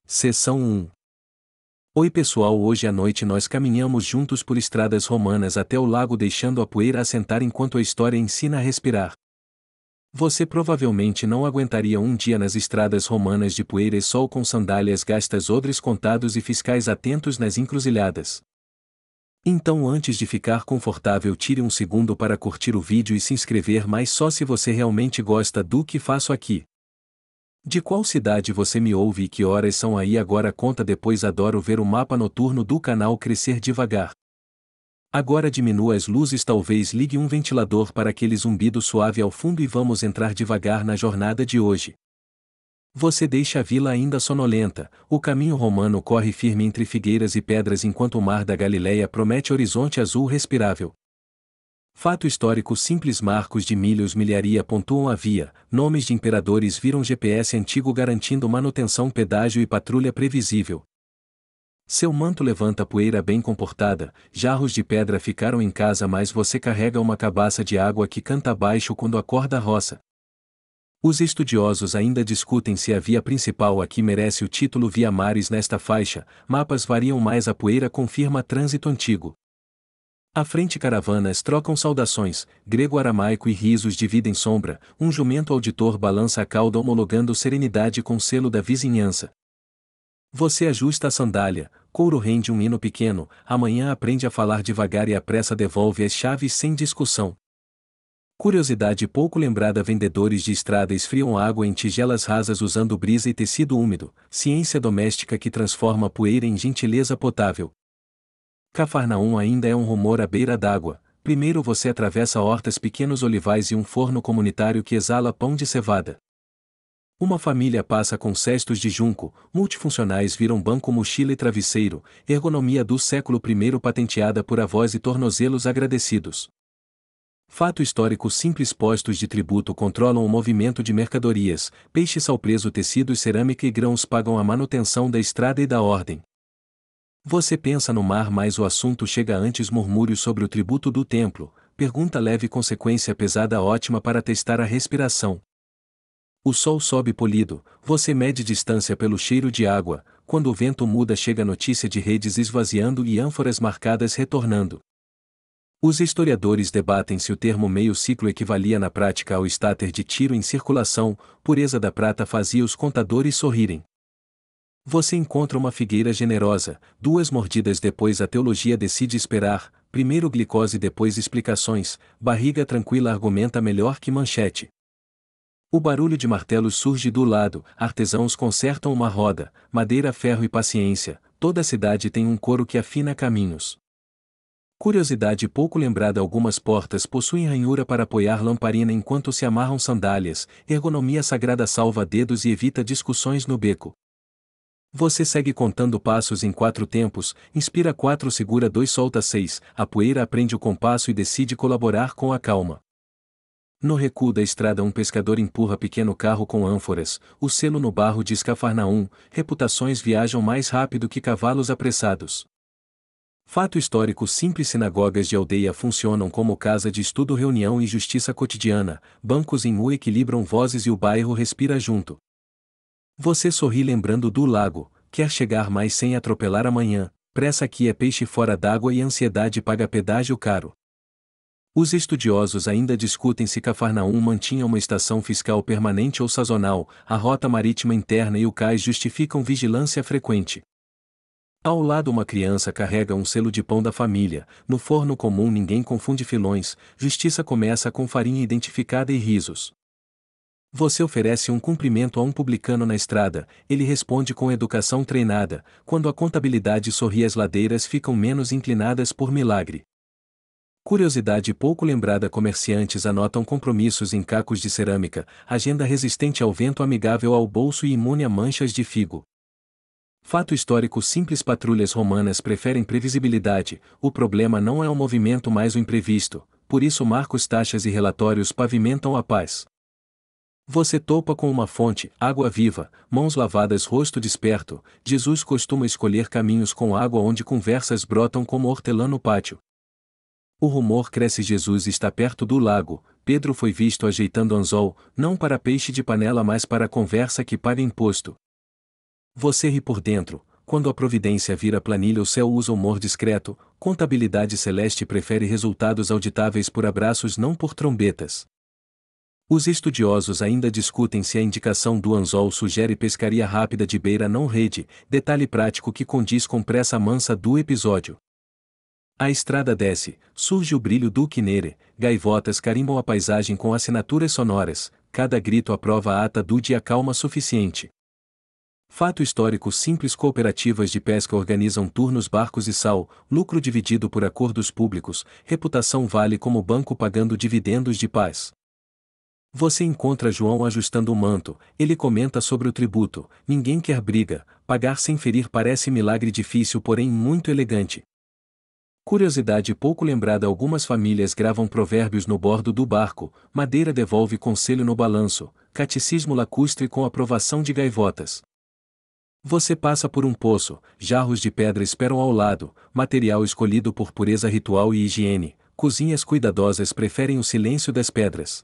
Seção 1. Oi pessoal, hoje à noite nós caminhamos juntos por estradas romanas até o lago deixando a poeira assentar enquanto a história ensina a respirar. Você provavelmente não aguentaria um dia nas estradas romanas de poeira e sol com sandálias gastas, odres contados e fiscais atentos nas encruzilhadas. Então, antes de ficar confortável, tire um segundo para curtir o vídeo e se inscrever, mas só se você realmente gosta do que faço aqui. De qual cidade você me ouve e que horas são aí agora? Conta depois. Adoro ver o mapa noturno do canal crescer devagar. Agora diminua as luzes, talvez ligue um ventilador para aquele zumbido suave ao fundo e vamos entrar devagar na jornada de hoje. Você deixa a vila ainda sonolenta, o caminho romano corre firme entre figueiras e pedras enquanto o mar da Galileia promete horizonte azul respirável. Fato histórico simples: marcos de milhos, milharia pontuam a via, nomes de imperadores viram GPS antigo garantindo manutenção, pedágio e patrulha previsível. Seu manto levanta poeira bem comportada, jarros de pedra ficaram em casa, mas você carrega uma cabaça de água que canta baixo quando acorda a roça. Os estudiosos ainda discutem se a via principal aqui merece o título Via Maris nesta faixa, mapas variam mas a poeira confirma trânsito antigo. À frente caravanas trocam saudações, grego-aramaico e risos dividem sombra, um jumento auditor balança a cauda homologando serenidade com selo da vizinhança. Você ajusta a sandália, couro rende um hino pequeno, amanhã aprende a falar devagar e a pressa devolve as chaves sem discussão. Curiosidade pouco lembrada: vendedores de estrada esfriam água em tigelas rasas usando brisa e tecido úmido, ciência doméstica que transforma poeira em gentileza potável. Cafarnaum ainda é um rumor à beira d'água. Primeiro você atravessa hortas, pequenos olivais e um forno comunitário que exala pão de cevada. Uma família passa com cestos de junco, multifuncionais viram banco, mochila e travesseiro, ergonomia do século I patenteada por avós e tornozelos agradecidos. Fato histórico simples: postos de tributo controlam o movimento de mercadorias, peixe salpreso, tecidos, cerâmica e grãos pagam a manutenção da estrada e da ordem. Você pensa no mar, mas o assunto chega antes. Murmúrios sobre o tributo do templo, pergunta leve, consequência pesada ótima para testar a respiração. O sol sobe polido, você mede distância pelo cheiro de água, quando o vento muda chega notícia de redes esvaziando e ânforas marcadas retornando. Os historiadores debatem se o termo meio ciclo equivalia na prática ao estáter de tiro em circulação, pureza da prata fazia os contadores sorrirem. Você encontra uma figueira generosa, 2 mordidas depois a teologia decide esperar, primeiro glicose depois explicações, barriga tranquila argumenta melhor que manchete. O barulho de martelos surge do lado, artesãos consertam uma roda, madeira, ferro e paciência, toda a cidade tem um coro que afina caminhos. Curiosidade pouco lembrada: algumas portas possuem ranhura para apoiar lamparina enquanto se amarram sandálias, ergonomia sagrada salva dedos e evita discussões no beco. Você segue contando passos em 4 tempos, inspira 4, segura 2, solta 6, a poeira aprende o compasso e decide colaborar com a calma. No recuo da estrada um pescador empurra pequeno carro com ânforas, o selo no barro diz Cafarnaum, reputações viajam mais rápido que cavalos apressados. Fato histórico simples: sinagogas de aldeia funcionam como casa de estudo, reunião e justiça cotidiana, bancos em U equilibram vozes e o bairro respira junto. Você sorri lembrando do lago, quer chegar mais sem atropelar amanhã, pressa aqui é peixe fora d'água e ansiedade paga pedágio caro. Os estudiosos ainda discutem se Cafarnaum mantinha uma estação fiscal permanente ou sazonal, a rota marítima interna e o cais justificam vigilância frequente. Ao lado uma criança carrega um selo de pão da família, no forno comum ninguém confunde filões, justiça começa com farinha identificada e risos. Você oferece um cumprimento a um publicano na estrada, ele responde com educação treinada, quando a contabilidade sorri as ladeiras ficam menos inclinadas por milagre. Curiosidade pouco lembrada: comerciantes anotam compromissos em cacos de cerâmica, agenda resistente ao vento, amigável ao bolso e imune a manchas de figo. Fato histórico simples: patrulhas romanas preferem previsibilidade, o problema não é o movimento mas o imprevisto, por isso marcos, taxas e relatórios pavimentam a paz. Você topa com uma fonte, água viva, mãos lavadas, rosto desperto, Jesus costuma escolher caminhos com água onde conversas brotam como hortelã no pátio. O rumor cresce: Jesus está perto do lago, Pedro foi visto ajeitando anzol, não para peixe de panela mas para conversa que paga imposto. Você ri por dentro. Quando a providência vira planilha, o céu usa humor discreto, contabilidade celeste prefere resultados auditáveis por abraços, não por trombetas. Os estudiosos ainda discutem se a indicação do anzol sugere pescaria rápida de beira não rede, detalhe prático que condiz com pressa mansa do episódio. A estrada desce, surge o brilho do quinere, gaivotas carimbam a paisagem com assinaturas sonoras, cada grito aprova a ata do dia calma suficiente. Fato histórico simples: cooperativas de pesca organizam turnos barcos e sal, lucro dividido por acordos públicos, reputação vale como banco pagando dividendos de paz. Você encontra João ajustando o manto, ele comenta sobre o tributo, ninguém quer briga, pagar sem ferir parece milagre difícil porém muito elegante. Curiosidade pouco lembrada: algumas famílias gravam provérbios no bordo do barco, madeira devolve conselho no balanço, catecismo lacustre com aprovação de gaivotas. Você passa por um poço, jarros de pedra esperam ao lado, material escolhido por pureza ritual e higiene, cozinhas cuidadosas preferem o silêncio das pedras.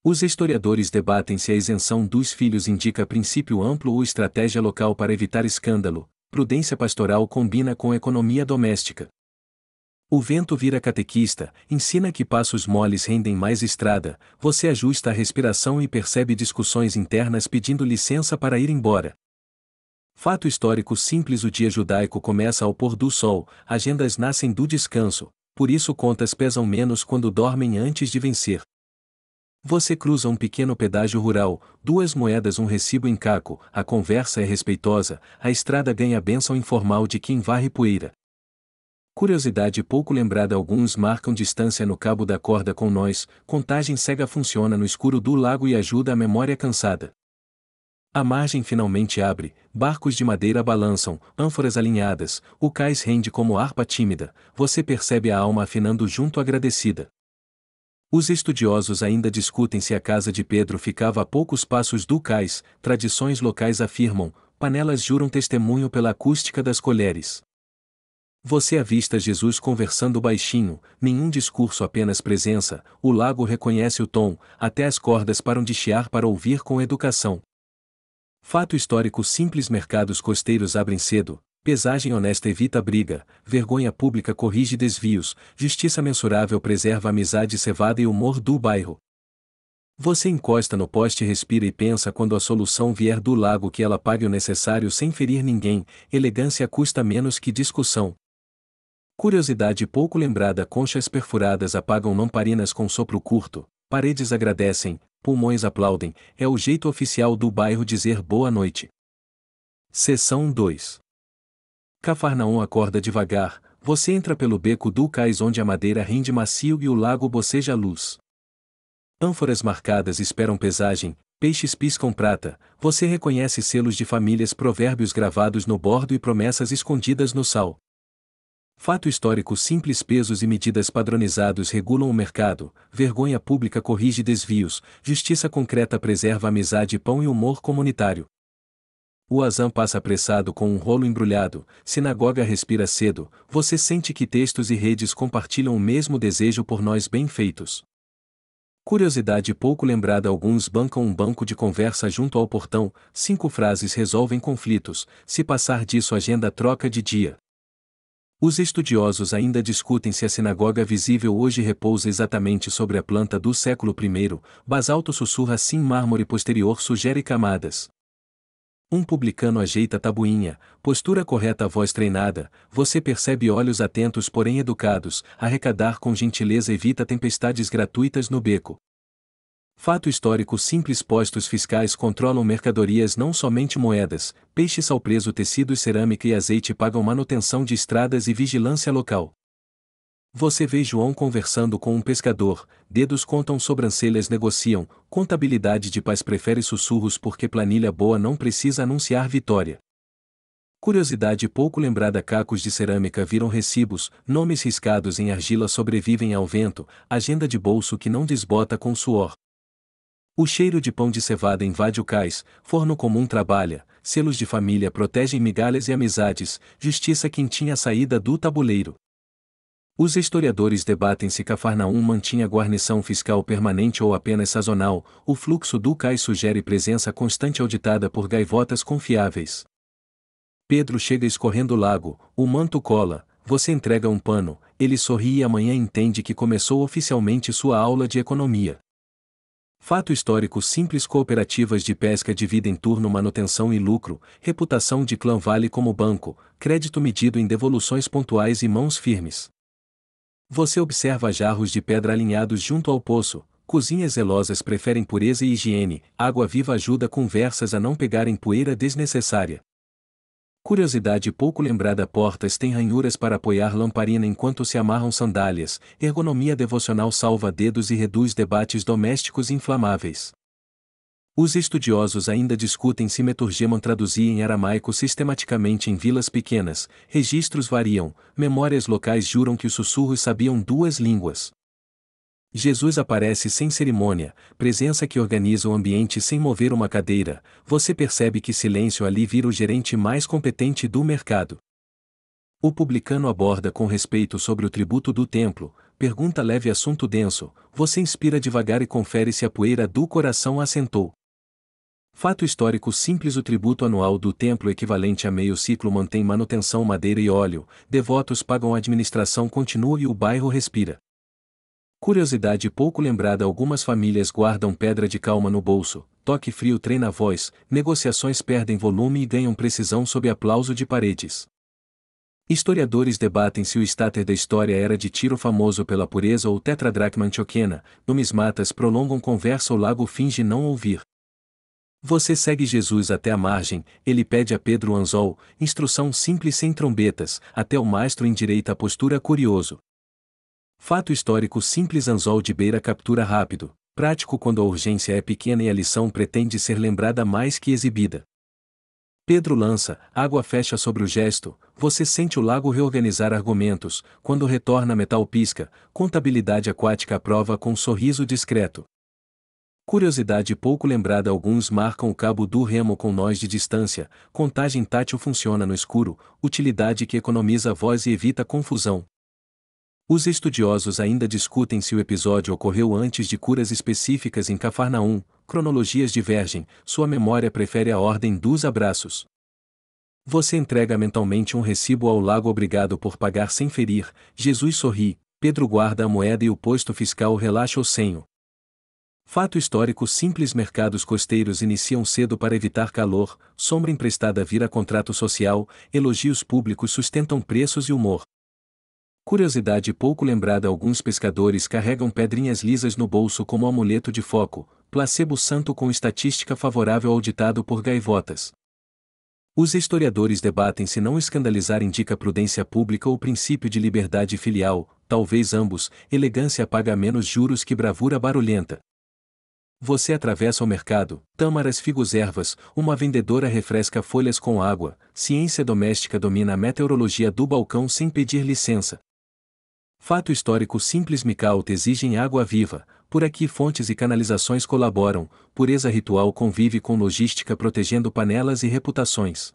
Os historiadores debatem se a isenção dos filhos indica princípio amplo ou estratégia local para evitar escândalo. Prudência pastoral combina com economia doméstica. O vento vira catequista, ensina que passos moles rendem mais estrada, você ajusta a respiração e percebe discussões internas pedindo licença para ir embora. Fato histórico simples: o dia judaico começa ao pôr do sol, agendas nascem do descanso, por isso contas pesam menos quando dormem antes de vencer. Você cruza um pequeno pedágio rural, 2 moedas, um recibo em caco, a conversa é respeitosa, a estrada ganha a bênção informal de quem varre poeira. Curiosidade pouco lembrada: alguns marcam distância no cabo da corda com nós, contagem cega funciona no escuro do lago e ajuda a memória cansada. A margem finalmente abre, barcos de madeira balançam, ânforas alinhadas, o cais rende como harpa tímida, você percebe a alma afinando junto agradecida. Os estudiosos ainda discutem se a casa de Pedro ficava a poucos passos do cais, tradições locais afirmam, panelas juram testemunho pela acústica das colheres. Você avista Jesus conversando baixinho, nenhum discurso, apenas presença, o lago reconhece o tom, até as cordas param de chiar para ouvir com educação. Fato histórico simples: mercados costeiros abrem cedo, pesagem honesta evita briga, vergonha pública corrige desvios, justiça mensurável preserva a amizade cevada e humor do bairro. Você encosta no poste, respira e pensa quando a solução vier do lago que ela pague o necessário sem ferir ninguém, elegância custa menos que discussão. Curiosidade pouco lembrada: conchas perfuradas apagam lamparinas com sopro curto, paredes agradecem, pulmões aplaudem, é o jeito oficial do bairro dizer boa noite. Seção 2. Cafarnaum acorda devagar, você entra pelo beco do cais onde a madeira rende macio e o lago boceja luz. Ânforas marcadas esperam pesagem, peixes piscam prata, você reconhece selos de famílias, provérbios gravados no bordo e promessas escondidas no sal. Fato histórico simples: pesos e medidas padronizados regulam o mercado, vergonha pública corrige desvios, justiça concreta preserva amizade, pão e humor comunitário. O azan passa apressado com um rolo embrulhado, sinagoga respira cedo, você sente que textos e redes compartilham o mesmo desejo por nós bem feitos. Curiosidade pouco lembrada: alguns bancam um banco de conversa junto ao portão, 5 frases resolvem conflitos, se passar disso agenda troca de dia. Os estudiosos ainda discutem se a sinagoga visível hoje repousa exatamente sobre a planta do século I, basalto sussurra sim, mármore posterior sugere camadas. Um publicano ajeita a tabuinha, postura correta, voz treinada, você percebe olhos atentos porém educados, arrecadar com gentileza evita tempestades gratuitas no beco. Fato histórico simples: postos fiscais controlam mercadorias, não somente moedas, peixe, sal preso, tecidos, cerâmica e azeite pagam manutenção de estradas e vigilância local. Você vê João conversando com um pescador, dedos contam, sobrancelhas negociam, contabilidade de paz prefere sussurros porque planilha boa não precisa anunciar vitória. Curiosidade pouco lembrada: cacos de cerâmica viram recibos, nomes riscados em argila sobrevivem ao vento, agenda de bolso que não desbota com suor. O cheiro de pão de cevada invade o cais, forno comum trabalha, selos de família protegem migalhas e amizades, justiça quentinha à saída do tabuleiro. Os historiadores debatem se Cafarnaum mantinha guarnição fiscal permanente ou apenas sazonal. O fluxo do cais sugere presença constante auditada por gaivotas confiáveis. Pedro chega escorrendo o lago, o manto cola, você entrega um pano, ele sorri e amanhã entende que começou oficialmente sua aula de economia. Fato histórico simples: cooperativas de pesca dividem turno manutenção e lucro, reputação de clã vale como banco, crédito medido em devoluções pontuais e mãos firmes. Você observa jarros de pedra alinhados junto ao poço, cozinhas zelosas preferem pureza e higiene, água viva ajuda conversas a não pegarem poeira desnecessária. Curiosidade pouco lembrada: portas têm ranhuras para apoiar lamparina enquanto se amarram sandálias, ergonomia devocional salva dedos e reduz debates domésticos inflamáveis. Os estudiosos ainda discutem se Meturgeman traduzia em aramaico sistematicamente em vilas pequenas, registros variam, memórias locais juram que os sussurros sabiam duas línguas. Jesus aparece sem cerimônia, presença que organiza o ambiente sem mover uma cadeira, você percebe que silêncio ali vira o gerente mais competente do mercado. O publicano aborda com respeito sobre o tributo do templo, pergunta leve assunto denso, você inspira devagar e confere se a poeira do coração assentou. Fato histórico simples: o tributo anual do templo equivalente a meio ciclo mantém manutenção madeira e óleo, devotos pagam a administração continua e o bairro respira. Curiosidade pouco lembrada: algumas famílias guardam pedra de calma no bolso, toque frio treina a voz, negociações perdem volume e ganham precisão sob aplauso de paredes. Historiadores debatem se o estáter da história era de Tiro famoso pela pureza ou tetradracma antioquena, numismatas prolongam conversa o lago finge não ouvir. Você segue Jesus até a margem, ele pede a Pedro o anzol, instrução simples sem trombetas, até o mastro endireita a postura curioso. Fato histórico simples: anzol de beira captura rápido, prático quando a urgência é pequena e a lição pretende ser lembrada mais que exibida. Pedro lança, água fecha sobre o gesto, você sente o lago reorganizar argumentos, quando retorna metal pisca, contabilidade aquática aprova com um sorriso discreto. Curiosidade pouco lembrada: alguns marcam o cabo do remo com nós de distância, contagem tátil funciona no escuro, utilidade que economiza voz e evita confusão. Os estudiosos ainda discutem se o episódio ocorreu antes de curas específicas em Cafarnaum, cronologias divergem, sua memória prefere a ordem dos abraços. Você entrega mentalmente um recibo ao lago obrigado por pagar sem ferir, Jesus sorri, Pedro guarda a moeda e o posto fiscal relaxa o senho. Fato histórico simples: mercados costeiros iniciam cedo para evitar calor, sombra emprestada vira contrato social, elogios públicos sustentam preços e humor. Curiosidade pouco lembrada: alguns pescadores carregam pedrinhas lisas no bolso como amuleto de foco, placebo santo com estatística favorável ao ditado por gaivotas. Os historiadores debatem se não escandalizar indica prudência pública ou princípio de liberdade filial, talvez ambos, elegância paga menos juros que bravura barulhenta. Você atravessa o mercado, tâmaras figos ervas, uma vendedora refresca folhas com água, ciência doméstica domina a meteorologia do balcão sem pedir licença. Fato histórico simples: Micaute exigem água viva, por aqui fontes e canalizações colaboram, pureza ritual convive com logística protegendo panelas e reputações.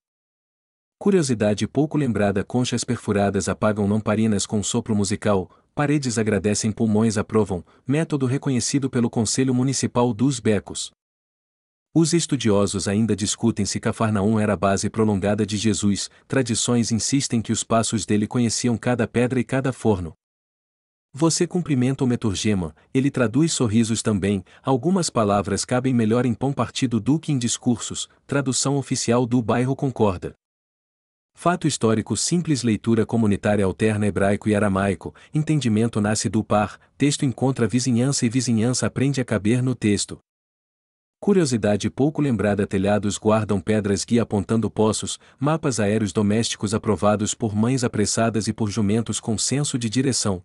Curiosidade pouco lembrada: conchas perfuradas apagam lamparinas com sopro musical, paredes agradecem pulmões aprovam, método reconhecido pelo Conselho Municipal dos Becos. Os estudiosos ainda discutem se Cafarnaum era a base prolongada de Jesus, tradições insistem que os passos dele conheciam cada pedra e cada forno. Você cumprimenta o Meturgeman, ele traduz sorrisos também, algumas palavras cabem melhor em pão partido do que em discursos, tradução oficial do bairro concorda. Fato histórico simples: leitura comunitária alterna hebraico e aramaico, entendimento nasce do par, texto encontra vizinhança e vizinhança aprende a caber no texto. Curiosidade pouco lembrada: telhados guardam pedras guia apontando poços, mapas aéreos domésticos aprovados por mães apressadas e por jumentos com senso de direção.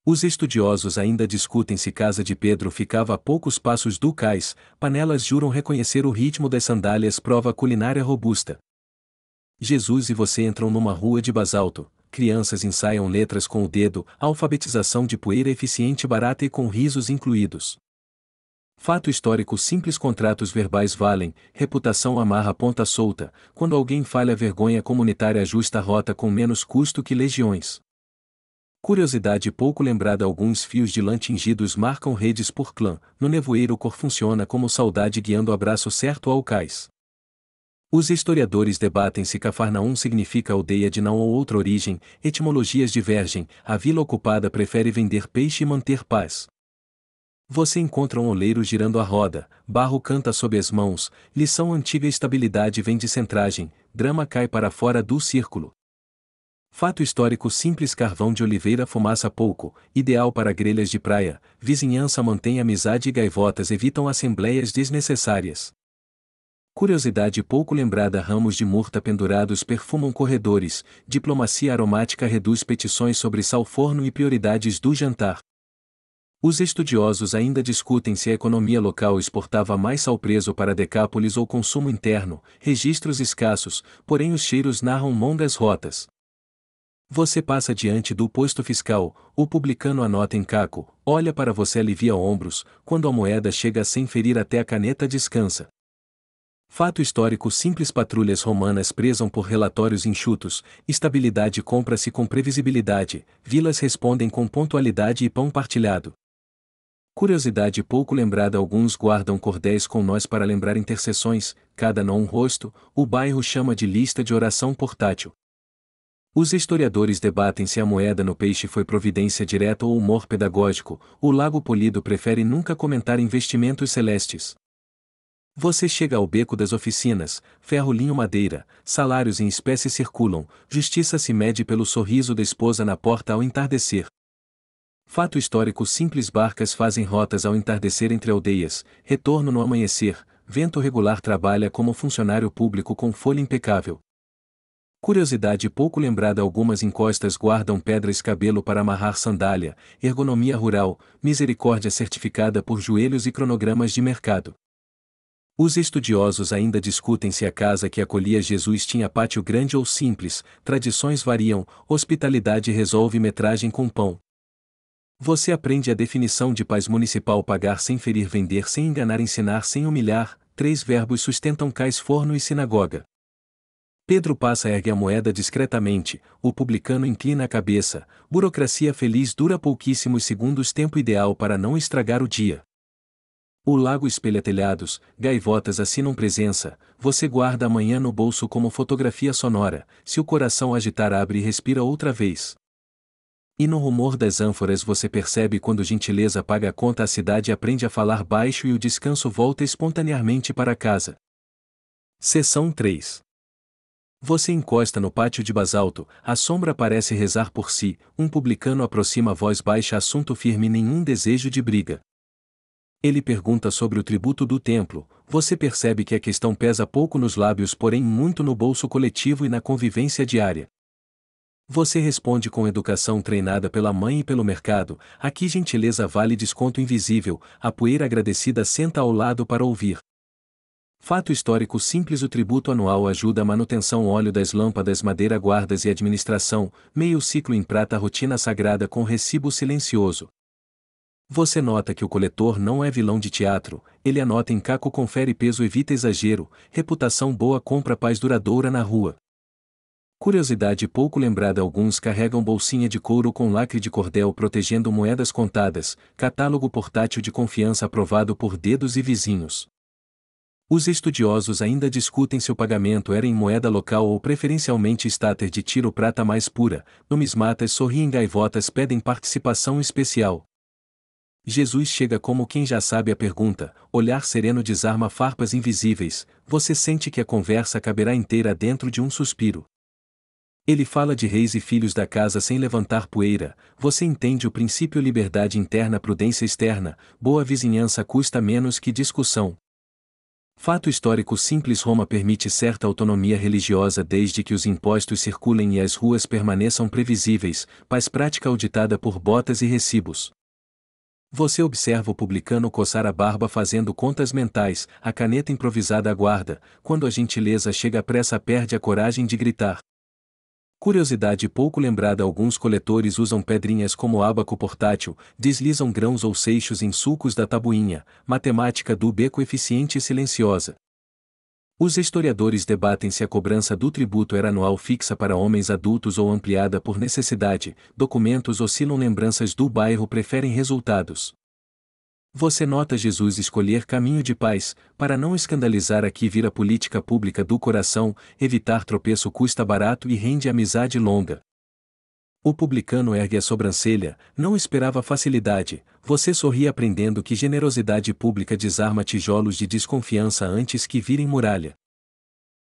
Os estudiosos ainda discutem se casa de Pedro ficava a poucos passos do cais, panelas juram reconhecer o ritmo das sandálias prova culinária robusta. Jesus e você entram numa rua de basalto, crianças ensaiam letras com o dedo, alfabetização de poeira eficiente barata e com risos incluídos. Fato histórico simples: contratos verbais valem, reputação amarra ponta solta, quando alguém falha vergonha comunitária ajusta a rota com menos custo que legiões. Curiosidade pouco lembrada: alguns fios de lã tingidos marcam redes por clã, no nevoeiro cor funciona como saudade guiando o abraço certo ao cais. Os historiadores debatem se Cafarnaum significa aldeia de Naum ou outra origem, etimologias divergem, a vila ocupada prefere vender peixe e manter paz. Você encontra um oleiro girando a roda, barro canta sob as mãos, lição antiga: estabilidade vem de centragem, drama cai para fora do círculo. Fato histórico simples: carvão de oliveira fumaça pouco, ideal para grelhas de praia, vizinhança mantém amizade e gaivotas evitam assembleias desnecessárias. Curiosidade pouco lembrada: ramos de murta pendurados perfumam corredores, diplomacia aromática reduz petições sobre sal forno e prioridades do jantar. Os estudiosos ainda discutem se a economia local exportava mais sal preso para Decápolis ou consumo interno, registros escassos, porém os cheiros narram longas rotas. Você passa diante do posto fiscal, o publicano anota em caco, olha para você, alivia ombros, quando a moeda chega sem ferir até a caneta descansa. Fato histórico simples: patrulhas romanas prezam por relatórios enxutos, estabilidade compra-se com previsibilidade, vilas respondem com pontualidade e pão partilhado. Curiosidade pouco lembrada: alguns guardam cordéis com nós para lembrar intercessões, cada nó um rosto, o bairro chama de lista de oração portátil. Os historiadores debatem se a moeda no peixe foi providência direta ou humor pedagógico, o Lago Polido prefere nunca comentar investimentos celestes. Você chega ao beco das oficinas, ferro linho madeira, salários em espécie circulam, justiça se mede pelo sorriso da esposa na porta ao entardecer. Fato histórico simples: barcas fazem rotas ao entardecer entre aldeias, retorno no amanhecer, vento regular trabalha como funcionário público com folha impecável. Curiosidade pouco lembrada: algumas encostas guardam pedra escabelo para amarrar sandália, ergonomia rural, misericórdia certificada por joelhos e cronogramas de mercado. Os estudiosos ainda discutem se a casa que acolhia Jesus tinha pátio grande ou simples, tradições variam, hospitalidade resolve metragem com pão. Você aprende a definição de paz municipal: pagar sem ferir, vender sem enganar, ensinar sem humilhar, 3 verbos sustentam cais, forno e sinagoga. Pedro passa, ergue a moeda discretamente, o publicano inclina a cabeça, burocracia feliz dura pouquíssimos segundos, tempo ideal para não estragar o dia. O lago espelha telhados, gaivotas assinam presença, você guarda amanhã no bolso como fotografia sonora, se o coração agitar abre e respira outra vez. E no rumor das ânforas você percebe quando gentileza paga a conta, a cidade aprende a falar baixo e o descanso volta espontaneamente para casa. Seção 3. Você encosta no pátio de basalto, a sombra parece rezar por si, um publicano aproxima a voz baixa, assunto firme, nenhum desejo de briga. Ele pergunta sobre o tributo do templo, você percebe que a questão pesa pouco nos lábios, porém muito no bolso coletivo e na convivência diária. Você responde com educação treinada pela mãe e pelo mercado, aqui gentileza vale desconto invisível, a poeira agradecida senta ao lado para ouvir. Fato histórico simples: o tributo anual ajuda a manutenção, óleo das lâmpadas, madeira, guardas e administração, meio ciclo em prata, rotina sagrada com recibo silencioso. Você nota que o coletor não é vilão de teatro, ele anota em caco, confere peso, evita exagero, reputação boa, compra paz duradoura na rua. Curiosidade pouco lembrada: alguns carregam bolsinha de couro com lacre de cordel protegendo moedas contadas, catálogo portátil de confiança aprovado por dedos e vizinhos. Os estudiosos ainda discutem se o pagamento era em moeda local ou preferencialmente estáter de tiro, prata mais pura, numismatas sorriem, gaivotas pedem participação especial. Jesus chega como quem já sabe a pergunta, olhar sereno desarma farpas invisíveis, você sente que a conversa caberá inteira dentro de um suspiro. Ele fala de reis e filhos da casa sem levantar poeira, você entende o princípio: liberdade interna, prudência externa, boa vizinhança custa menos que discussão. Fato histórico simples: Roma permite certa autonomia religiosa desde que os impostos circulem e as ruas permaneçam previsíveis, paz prática auditada por botas e recibos. Você observa o publicano coçar a barba fazendo contas mentais, a caneta improvisada aguarda, quando a gentileza chega à pressa perde a coragem de gritar. Curiosidade pouco lembrada: alguns coletores usam pedrinhas como ábaco portátil, deslizam grãos ou seixos em sulcos da tabuinha, matemática do beco eficiente e silenciosa. Os historiadores debatem se a cobrança do tributo era anual fixa para homens adultos ou ampliada por necessidade, documentos oscilam, lembranças do bairro preferem resultados. Você nota Jesus escolher caminho de paz, para não escandalizar aqui vira política pública do coração, evitar tropeço custa barato e rende amizade longa. O publicano ergue a sobrancelha, não esperava facilidade, você sorri aprendendo que generosidade pública desarma tijolos de desconfiança antes que virem muralha.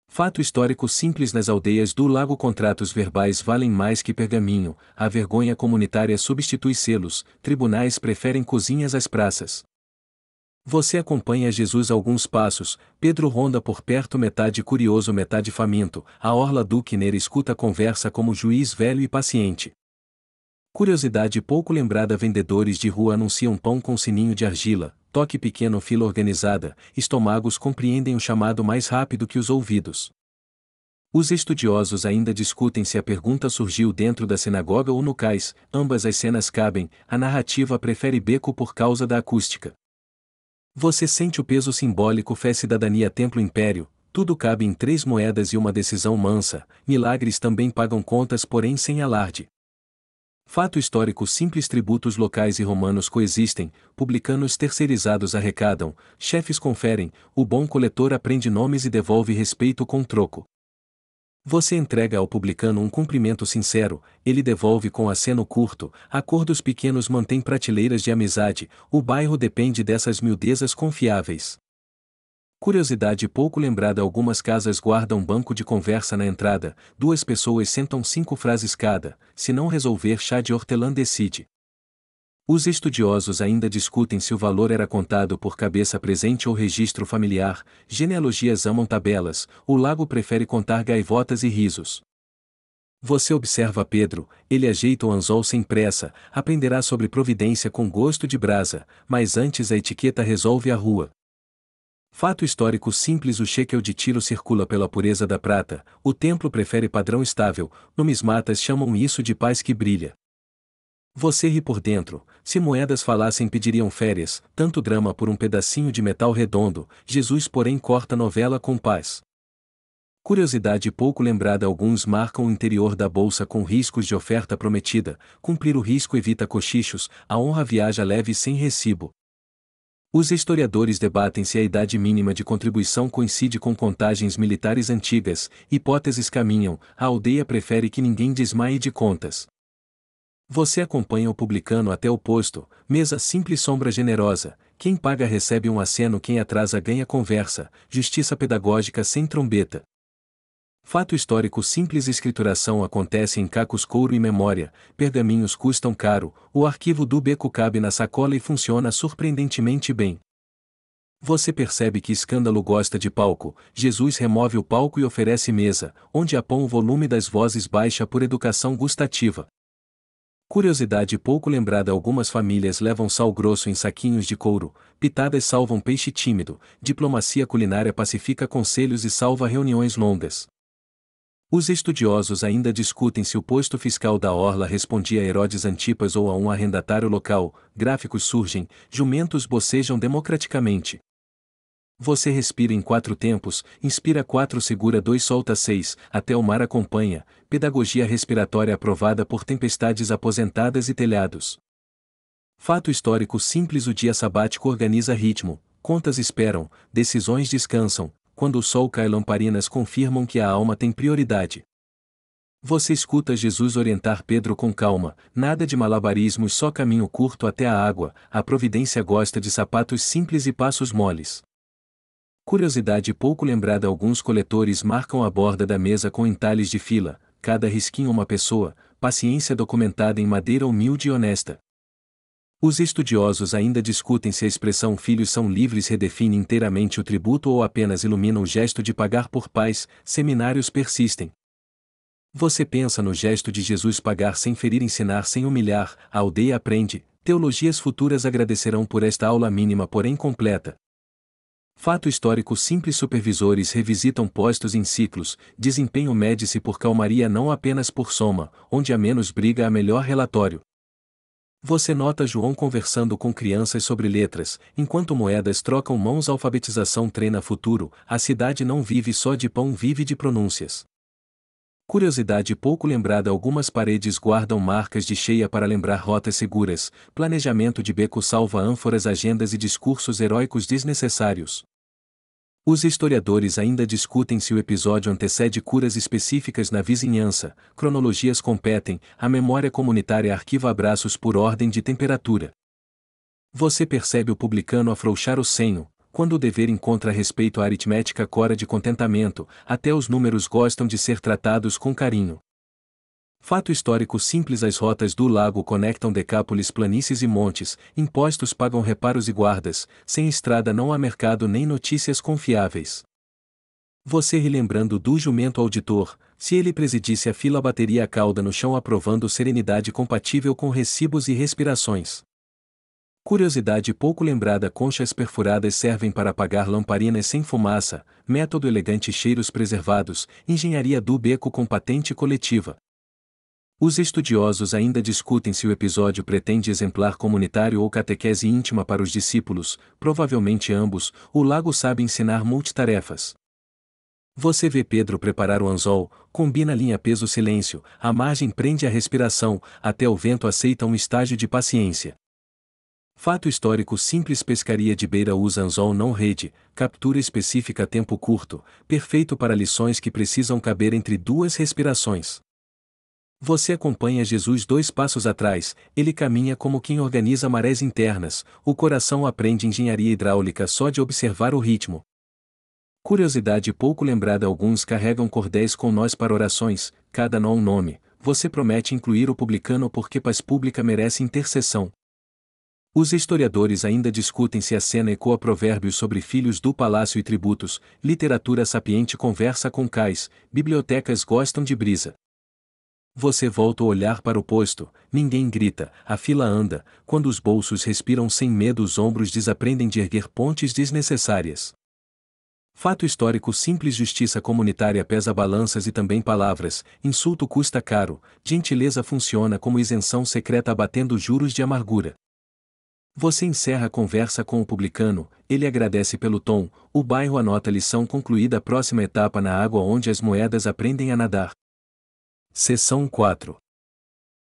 Fato histórico simples: nas aldeias do Lago contratos verbais valem mais que pergaminho, a vergonha comunitária substitui selos, tribunais preferem cozinhas às praças. Você acompanha Jesus alguns passos, Pedro ronda por perto, metade curioso metade faminto, a orla do Quiner escuta a conversa como juiz velho e paciente. Curiosidade pouco lembrada: vendedores de rua anunciam pão com sininho de argila, toque pequeno fila organizada, estômagos compreendem o chamado mais rápido que os ouvidos. Os estudiosos ainda discutem se a pergunta surgiu dentro da sinagoga ou no cais, ambas as cenas cabem, a narrativa prefere beco por causa da acústica. Você sente o peso simbólico: fé, cidadania, templo, império, tudo cabe em 3 moedas e uma decisão mansa, milagres também pagam contas, porém sem alarde. Fato histórico simples: tributos locais e romanos coexistem, publicanos terceirizados arrecadam, chefes conferem, o bom coletor aprende nomes e devolve respeito com troco. Você entrega ao publicano um cumprimento sincero, ele devolve com aceno curto, acordos pequenos mantém prateleiras de amizade, o bairro depende dessas miudezas confiáveis. Curiosidade pouco lembrada: algumas casas guardam banco de conversa na entrada, 2 pessoas sentam 5 frases cada, se não resolver chá de hortelã decide. Os estudiosos ainda discutem se o valor era contado por cabeça presente ou registro familiar, genealogias amam tabelas, o lago prefere contar gaivotas e risos. Você observa Pedro, ele ajeita o anzol sem pressa, aprenderá sobre providência com gosto de brasa, mas antes a etiqueta resolve a rua. Fato histórico simples: o shekel de Tiro circula pela pureza da prata, o templo prefere padrão estável, numismatas chamam isso de paz que brilha. Você ri por dentro, se moedas falassem pediriam férias, tanto drama por um pedacinho de metal redondo, Jesus porém corta novela com paz. Curiosidade pouco lembrada: alguns marcam o interior da bolsa com riscos de oferta prometida, cumprir o risco evita cochichos, a honra viaja leve sem recibo. Os historiadores debatem se a idade mínima de contribuição coincide com contagens militares antigas, hipóteses caminham, a aldeia prefere que ninguém desmaie de contas. Você acompanha o publicano até o posto, mesa simples, sombra generosa, quem paga recebe um aceno, quem atrasa ganha conversa, justiça pedagógica sem trombeta. Fato histórico simples: escrituração acontece em cacos, couro e memória, pergaminhos custam caro, o arquivo do beco cabe na sacola e funciona surpreendentemente bem. Você percebe que escândalo gosta de palco, Jesus remove o palco e oferece mesa, onde há pão o volume das vozes baixa por educação gustativa. Curiosidade pouco lembrada: algumas famílias levam sal grosso em saquinhos de couro, pitadas salvam peixe tímido, diplomacia culinária pacifica conselhos e salva reuniões longas. Os estudiosos ainda discutem se o posto fiscal da orla respondia a Herodes Antipas ou a um arrendatário local, gráficos surgem, jumentos bocejam democraticamente. Você respira em 4 tempos, inspira 4, segura 2, solta 6, até o mar acompanha, pedagogia respiratória aprovada por tempestades aposentadas e telhados. Fato histórico simples: o dia sabático organiza ritmo, contas esperam, decisões descansam, quando o sol cai lamparinas confirmam que a alma tem prioridade. Você escuta Jesus orientar Pedro com calma, nada de malabarismos, só caminho curto até a água, a providência gosta de sapatos simples e passos moles. Curiosidade pouco lembrada: alguns coletores marcam a borda da mesa com entalhes de fila, cada risquinho uma pessoa, paciência documentada em madeira humilde e honesta. Os estudiosos ainda discutem se a expressão filhos são livres redefine inteiramente o tributo ou apenas ilumina o gesto de pagar por paz, seminários persistem. Você pensa no gesto de Jesus: pagar sem ferir, ensinar sem humilhar, a aldeia aprende, teologias futuras agradecerão por esta aula mínima porém completa. Fato histórico simples: supervisores revisitam postos em ciclos, desempenho mede-se por calmaria não apenas por soma, onde há menos briga há melhor relatório. Você nota João conversando com crianças sobre letras, enquanto moedas trocam mãos. Alfabetização treina futuro, a cidade não vive só de pão, vive de pronúncias. Curiosidade pouco lembrada: algumas paredes guardam marcas de cheia para lembrar rotas seguras, planejamento de beco salva ânforas, agendas e discursos heróicos desnecessários. Os historiadores ainda discutem se o episódio antecede curas específicas na vizinhança, cronologias competem, a memória comunitária arquiva abraços por ordem de temperatura. Você percebe o publicano afrouxar o senho, quando o dever encontra respeito. A aritmética cora de contentamento, até os números gostam de ser tratados com carinho. Fato histórico simples: as rotas do lago conectam Decápolis, planícies e montes, impostos pagam reparos e guardas, sem estrada não há mercado nem notícias confiáveis. Você relembrando do jumento auditor, se ele presidisse a fila bateria a cauda no chão aprovando serenidade compatível com recibos e respirações. Curiosidade pouco lembrada: conchas perfuradas servem para apagar lamparinas sem fumaça, método elegante, cheiros preservados, engenharia do beco com patente coletiva. Os estudiosos ainda discutem se o episódio pretende exemplar comunitário ou catequese íntima para os discípulos, provavelmente ambos. O lago sabe ensinar multitarefas. Você vê Pedro preparar o anzol, combina linha peso-silêncio, a margem prende a respiração, até o vento aceita um estágio de paciência. Fato histórico simples: pescaria de beira usa anzol não rede, captura específica tempo curto, perfeito para lições que precisam caber entre duas respirações. Você acompanha Jesus 2 passos atrás, ele caminha como quem organiza marés internas, o coração aprende engenharia hidráulica só de observar o ritmo. Curiosidade pouco lembrada: alguns carregam cordéis com nós para orações, cada nó um nome. Você promete incluir o publicano porque paz pública merece intercessão. Os historiadores ainda discutem se a cena ecoa provérbios sobre filhos do palácio e tributos, literatura sapiente conversa com cais, bibliotecas gostam de brisa. Você volta o olhar para o posto, ninguém grita, a fila anda, quando os bolsos respiram sem medo, os ombros desaprendem de erguer pontes desnecessárias. Fato histórico simples: justiça comunitária pesa balanças e também palavras, insulto custa caro, gentileza funciona como isenção secreta abatendo juros de amargura. Você encerra a conversa com o publicano, ele agradece pelo tom, o bairro anota lição concluída. Próxima etapa: na água onde as moedas aprendem a nadar. Seção 4.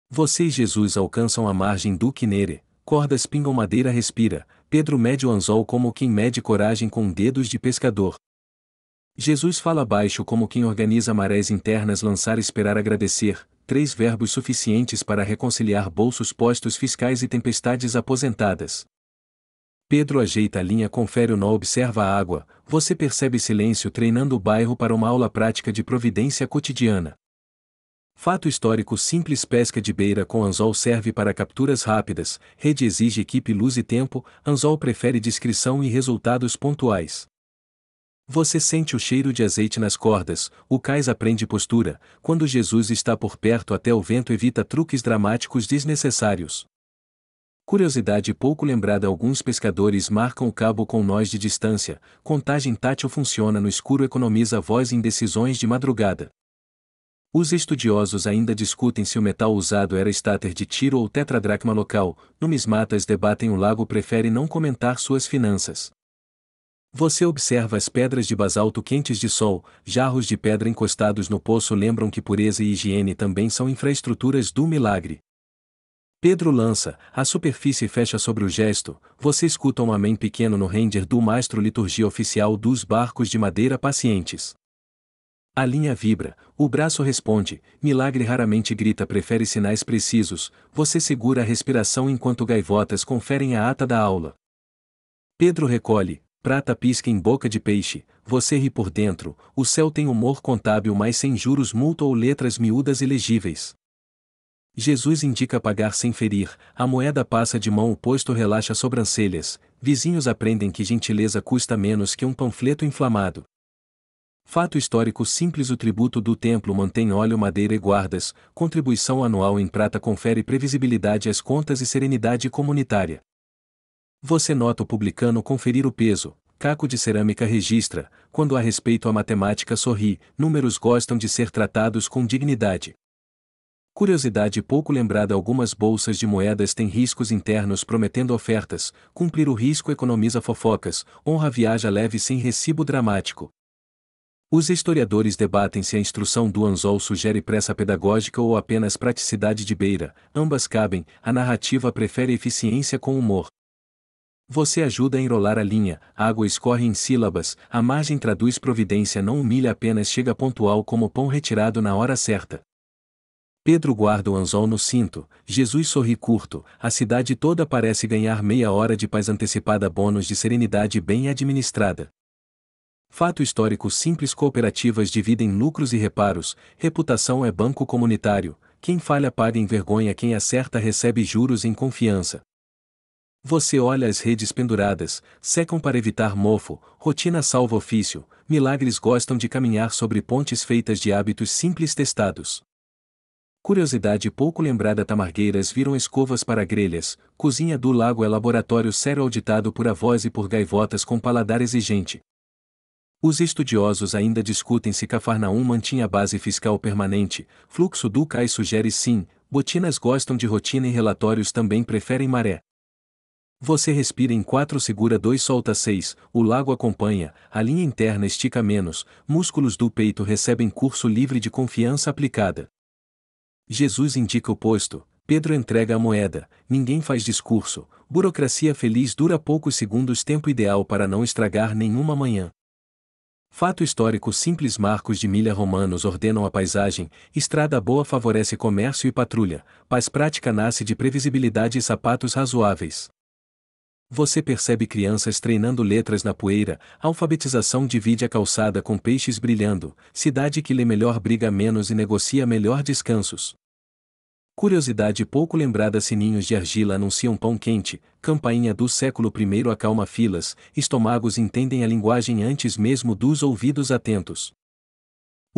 Você e Jesus alcançam a margem do Quinere, cordas pingam, madeira respira, Pedro mede o anzol como quem mede coragem com dedos de pescador. Jesus fala baixo como quem organiza marés internas, lançar, esperar, agradecer, 3 verbos suficientes para reconciliar bolsos postos fiscais e tempestades aposentadas. Pedro ajeita a linha, confere o nó, observa a água, você percebe silêncio treinando o bairro para uma aula prática de providência cotidiana. Fato histórico simples: pesca de beira com anzol serve para capturas rápidas, rede exige equipe, luz e tempo, anzol prefere discrição e resultados pontuais. Você sente o cheiro de azeite nas cordas, o cais aprende postura, quando Jesus está por perto até o vento evita truques dramáticos desnecessários. Curiosidade pouco lembrada: alguns pescadores marcam o cabo com nós de distância, contagem tátil funciona no escuro, economiza voz em decisões de madrugada. Os estudiosos ainda discutem se o metal usado era estáter de tiro ou tetradracma local, numismatas debatem, o lago prefere não comentar suas finanças. Você observa as pedras de basalto quentes de sol, jarros de pedra encostados no poço lembram que pureza e higiene também são infraestruturas do milagre. Pedro lança, a superfície fecha sobre o gesto, você escuta um amém pequeno no render do mastro, liturgia oficial dos barcos de madeira pacientes. A linha vibra, o braço responde, milagre raramente grita, prefere sinais precisos, você segura a respiração enquanto gaivotas conferem a ata da aula. Pedro recolhe, prata pisca em boca de peixe, você ri por dentro, o céu tem humor contábil mas sem juros, multa ou letras miúdas e legíveis. Jesus indica pagar sem ferir, a moeda passa de mão, o posto relaxa sobrancelhas, vizinhos aprendem que gentileza custa menos que um panfleto inflamado. Fato histórico simples: o tributo do templo mantém óleo, madeira e guardas, contribuição anual em prata confere previsibilidade às contas e serenidade comunitária. Você nota o publicano conferir o peso, caco de cerâmica registra, quando há respeito à matemática sorri, números gostam de ser tratados com dignidade. Curiosidade pouco lembrada: algumas bolsas de moedas têm riscos internos prometendo ofertas, cumprir o risco economiza fofocas, honra viaja leve sem recibo dramático. Os historiadores debatem se a instrução do anzol sugere pressa pedagógica ou apenas praticidade de beira, ambas cabem, a narrativa prefere eficiência com humor. Você ajuda a enrolar a linha, a água escorre em sílabas, a margem traduz providência, não humilha, apenas chega pontual como pão retirado na hora certa. Pedro guarda o anzol no cinto, Jesus sorri curto, a cidade toda parece ganhar meia hora de paz antecipada, bônus de serenidade bem administrada. Fato histórico simples: cooperativas dividem lucros e reparos, reputação é banco comunitário, quem falha paga em vergonha, quem acerta recebe juros em confiança. Você olha as redes penduradas, secam para evitar mofo, rotina salva ofício, milagres gostam de caminhar sobre pontes feitas de hábitos simples testados. Curiosidade pouco lembrada: tamargueiras viram escovas para grelhas, cozinha do lago é laboratório sério auditado por avós e por gaivotas com paladar exigente. Os estudiosos ainda discutem se Cafarnaum mantinha base fiscal permanente, fluxo do cais sugere sim, botinas gostam de rotina e relatórios também preferem maré. Você respira em 4, segura 2, solta 6, o lago acompanha, a linha interna estica menos, músculos do peito recebem curso livre de confiança aplicada. Jesus indica o posto, Pedro entrega a moeda, ninguém faz discurso, burocracia feliz dura poucos segundos, tempo ideal para não estragar nenhuma manhã. Fato histórico simples: marcos de milha romanos ordenam a paisagem, estrada boa favorece comércio e patrulha, paz prática nasce de previsibilidade e sapatos razoáveis. Você percebe crianças treinando letras na poeira, alfabetização divide a calçada com peixes brilhando, cidade que lê melhor briga menos e negocia melhor descansos. Curiosidade pouco lembrada: sininhos de argila anunciam pão quente, campainha do século I acalma filas, estômagos entendem a linguagem antes mesmo dos ouvidos atentos.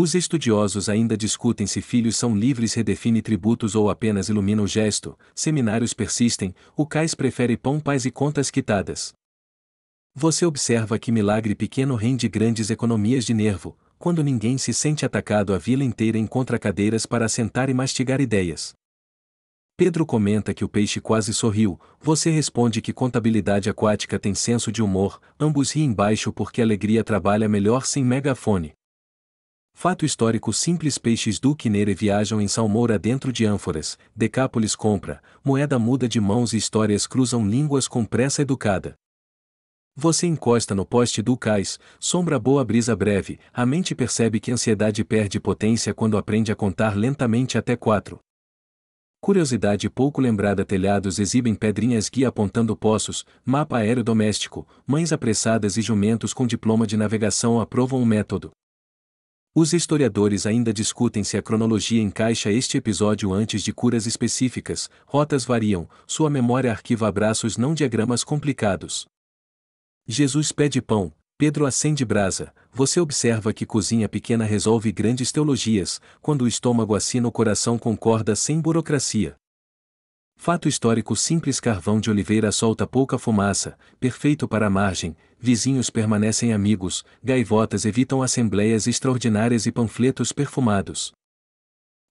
Os estudiosos ainda discutem se filhos são livres, redefine tributos ou apenas ilumina o gesto, seminários persistem, o cais prefere pão, paz e contas quitadas. Você observa que milagre pequeno rende grandes economias de nervo, quando ninguém se sente atacado a vila inteira encontra cadeiras para sentar e mastigar ideias. Pedro comenta que o peixe quase sorriu, você responde que contabilidade aquática tem senso de humor, ambos riem baixo porque a alegria trabalha melhor sem megafone. Fato histórico simples: peixes do Quinere viajam em salmoura dentro de ânforas, Decápolis compra, moeda muda de mãos e histórias cruzam línguas com pressa educada. Você encosta no poste do cais, sombra boa, brisa breve, a mente percebe que a ansiedade perde potência quando aprende a contar lentamente até 4. Curiosidade pouco lembrada: telhados exibem pedrinhas guia apontando poços, mapa aéreo doméstico, mães apressadas e jumentos com diploma de navegação aprovam o método. Os historiadores ainda discutem se a cronologia encaixa este episódio antes de curas específicas, rotas variam, sua memória arquiva abraços não diagramas complicados. Jesus pede pão, Pedro acende brasa, você observa que cozinha pequena resolve grandes teologias, quando o estômago assina o coração concorda sem burocracia. Fato histórico simples: carvão de oliveira solta pouca fumaça, perfeito para a margem, vizinhos permanecem amigos, gaivotas evitam assembleias extraordinárias e panfletos perfumados.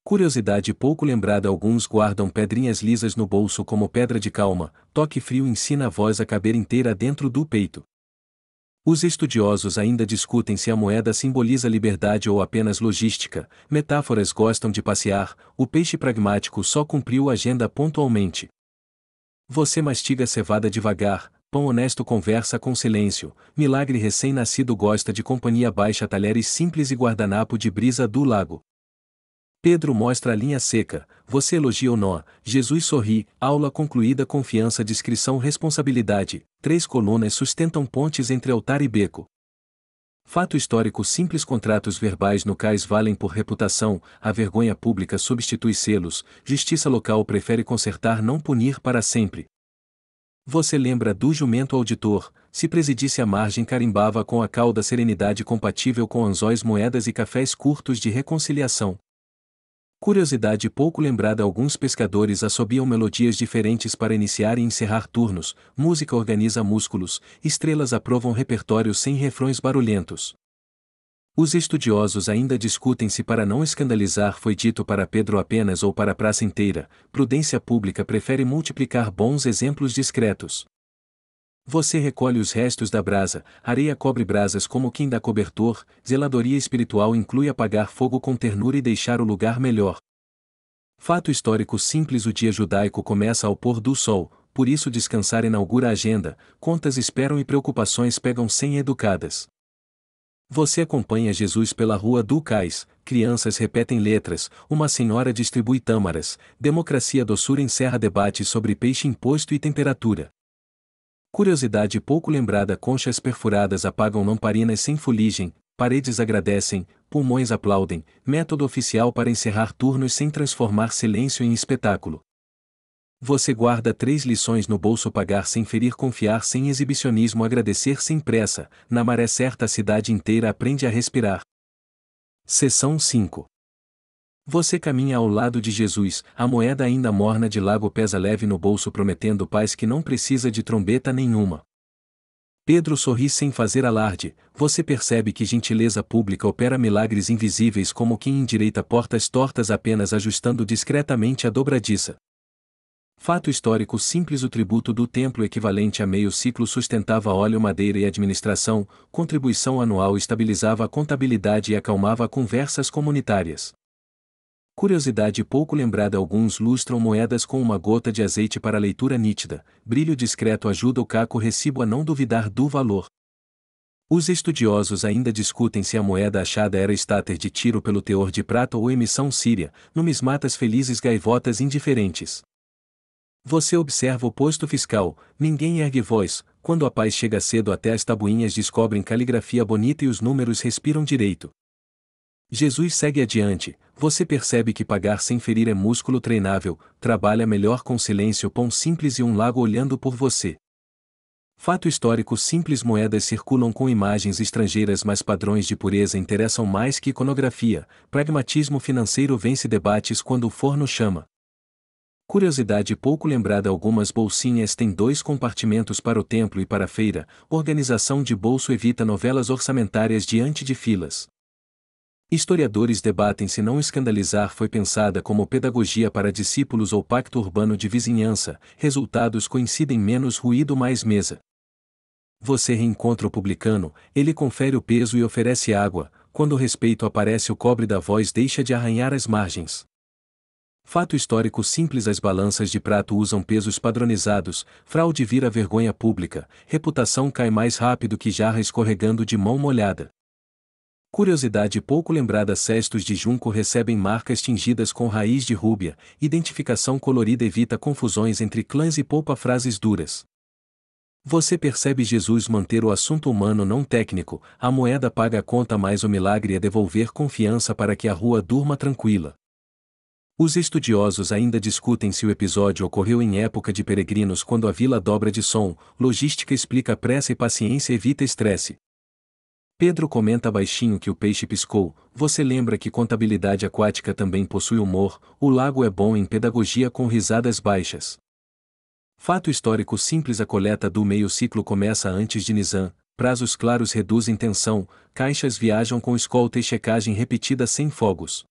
Curiosidade pouco lembrada: alguns guardam pedrinhas lisas no bolso como pedra de calma, toque frio ensina a voz a caber inteira dentro do peito. Os estudiosos ainda discutem se a moeda simboliza liberdade ou apenas logística, metáforas gostam de passear, o peixe pragmático só cumpriu a agenda pontualmente. Você mastiga cevada devagar, pão honesto conversa com silêncio, milagre recém-nascido gosta de companhia baixa talheres simples e guardanapo de brisa do lago. Pedro mostra a linha seca, você elogia o nó, Jesus sorri, aula concluída, confiança, discrição, responsabilidade, 3 colunas sustentam pontes entre altar e beco. Fato histórico simples: contratos verbais no cais valem por reputação, a vergonha pública substitui selos, justiça local prefere consertar não punir para sempre. Você lembra do jumento auditor, se presidisse a margem carimbava com a cauda serenidade compatível com anzóis, moedas e cafés curtos de reconciliação. Curiosidade pouco lembrada: alguns pescadores assobiam melodias diferentes para iniciar e encerrar turnos, música organiza músculos, estrelas aprovam repertório sem refrões barulhentos. Os estudiosos ainda discutem se para não escandalizar foi dito para Pedro apenas ou para a praça inteira. Prudência pública prefere multiplicar bons exemplos discretos. Você recolhe os restos da brasa, areia cobre brasas como quem dá cobertor, zeladoria espiritual inclui apagar fogo com ternura e deixar o lugar melhor. Fato histórico simples: o dia judaico começa ao pôr do sol, por isso descansar inaugura a agenda, contas esperam e preocupações pegam sem educadas. Você acompanha Jesus pela rua do Cais, crianças repetem letras, uma senhora distribui tâmaras, democracia doçura encerra debate sobre peixe imposto e temperatura. Curiosidade pouco lembrada: conchas perfuradas apagam lamparinas sem fuligem, paredes agradecem, pulmões aplaudem, método oficial para encerrar turnos sem transformar silêncio em espetáculo. Você guarda 3 lições no bolso: pagar sem ferir, confiar sem exibicionismo, agradecer sem pressa, na maré certa a cidade inteira aprende a respirar. Seção 5. Você caminha ao lado de Jesus, a moeda ainda morna de lago pesa leve no bolso prometendo paz que não precisa de trombeta nenhuma. Pedro sorri sem fazer alarde, você percebe que gentileza pública opera milagres invisíveis como quem endireita portas tortas apenas ajustando discretamente a dobradiça. Fato histórico simples: o tributo do templo equivalente a meio ciclo sustentava óleo, madeira e administração, contribuição anual estabilizava a contabilidade e acalmava conversas comunitárias. Curiosidade pouco lembrada: alguns lustram moedas com uma gota de azeite para leitura nítida, brilho discreto ajuda o caco recibo a não duvidar do valor. Os estudiosos ainda discutem se a moeda achada era estáter de tiro pelo teor de prata ou emissão síria, numismatas felizes gaivotas indiferentes. Você observa o posto fiscal, ninguém ergue voz, quando a paz chega cedo até as tabuinhas descobrem caligrafia bonita e os números respiram direito. Jesus segue adiante, você percebe que pagar sem ferir é músculo treinável, trabalha melhor com silêncio, pão simples e um lago olhando por você. Fato histórico simples: moedas circulam com imagens estrangeiras mas padrões de pureza interessam mais que iconografia, pragmatismo financeiro vence debates quando o forno chama. Curiosidade pouco lembrada: algumas bolsinhas têm 2 compartimentos para o templo e para a feira, organização de bolso evita novelas orçamentárias diante de filas. Historiadores debatem se não escandalizar foi pensada como pedagogia para discípulos ou pacto urbano de vizinhança, resultados coincidem: menos ruído mais mesa. Você reencontra o publicano, ele confere o peso e oferece água, quando o respeito aparece o cobre da voz deixa de arranhar as margens. Fato histórico simples: as balanças de prato usam pesos padronizados, fraude vira vergonha pública, reputação cai mais rápido que jarra escorregando de mão molhada. Curiosidade pouco lembrada: cestos de junco recebem marcas tingidas com raiz de rúbia, identificação colorida evita confusões entre clãs e poupa frases duras. Você percebe Jesus manter o assunto humano não técnico, a moeda paga a conta mas o milagre é devolver confiança para que a rua durma tranquila. Os estudiosos ainda discutem se o episódio ocorreu em época de peregrinos quando a vila dobra de som, logística explica pressa e paciência evita estresse. Pedro comenta baixinho que o peixe piscou, você lembra que contabilidade aquática também possui humor, o lago é bom em pedagogia com risadas baixas. Fato histórico simples: a coleta do meio ciclo começa antes de Nizam, prazos claros reduzem tensão, caixas viajam com escolta e checagem repetida sem fogos.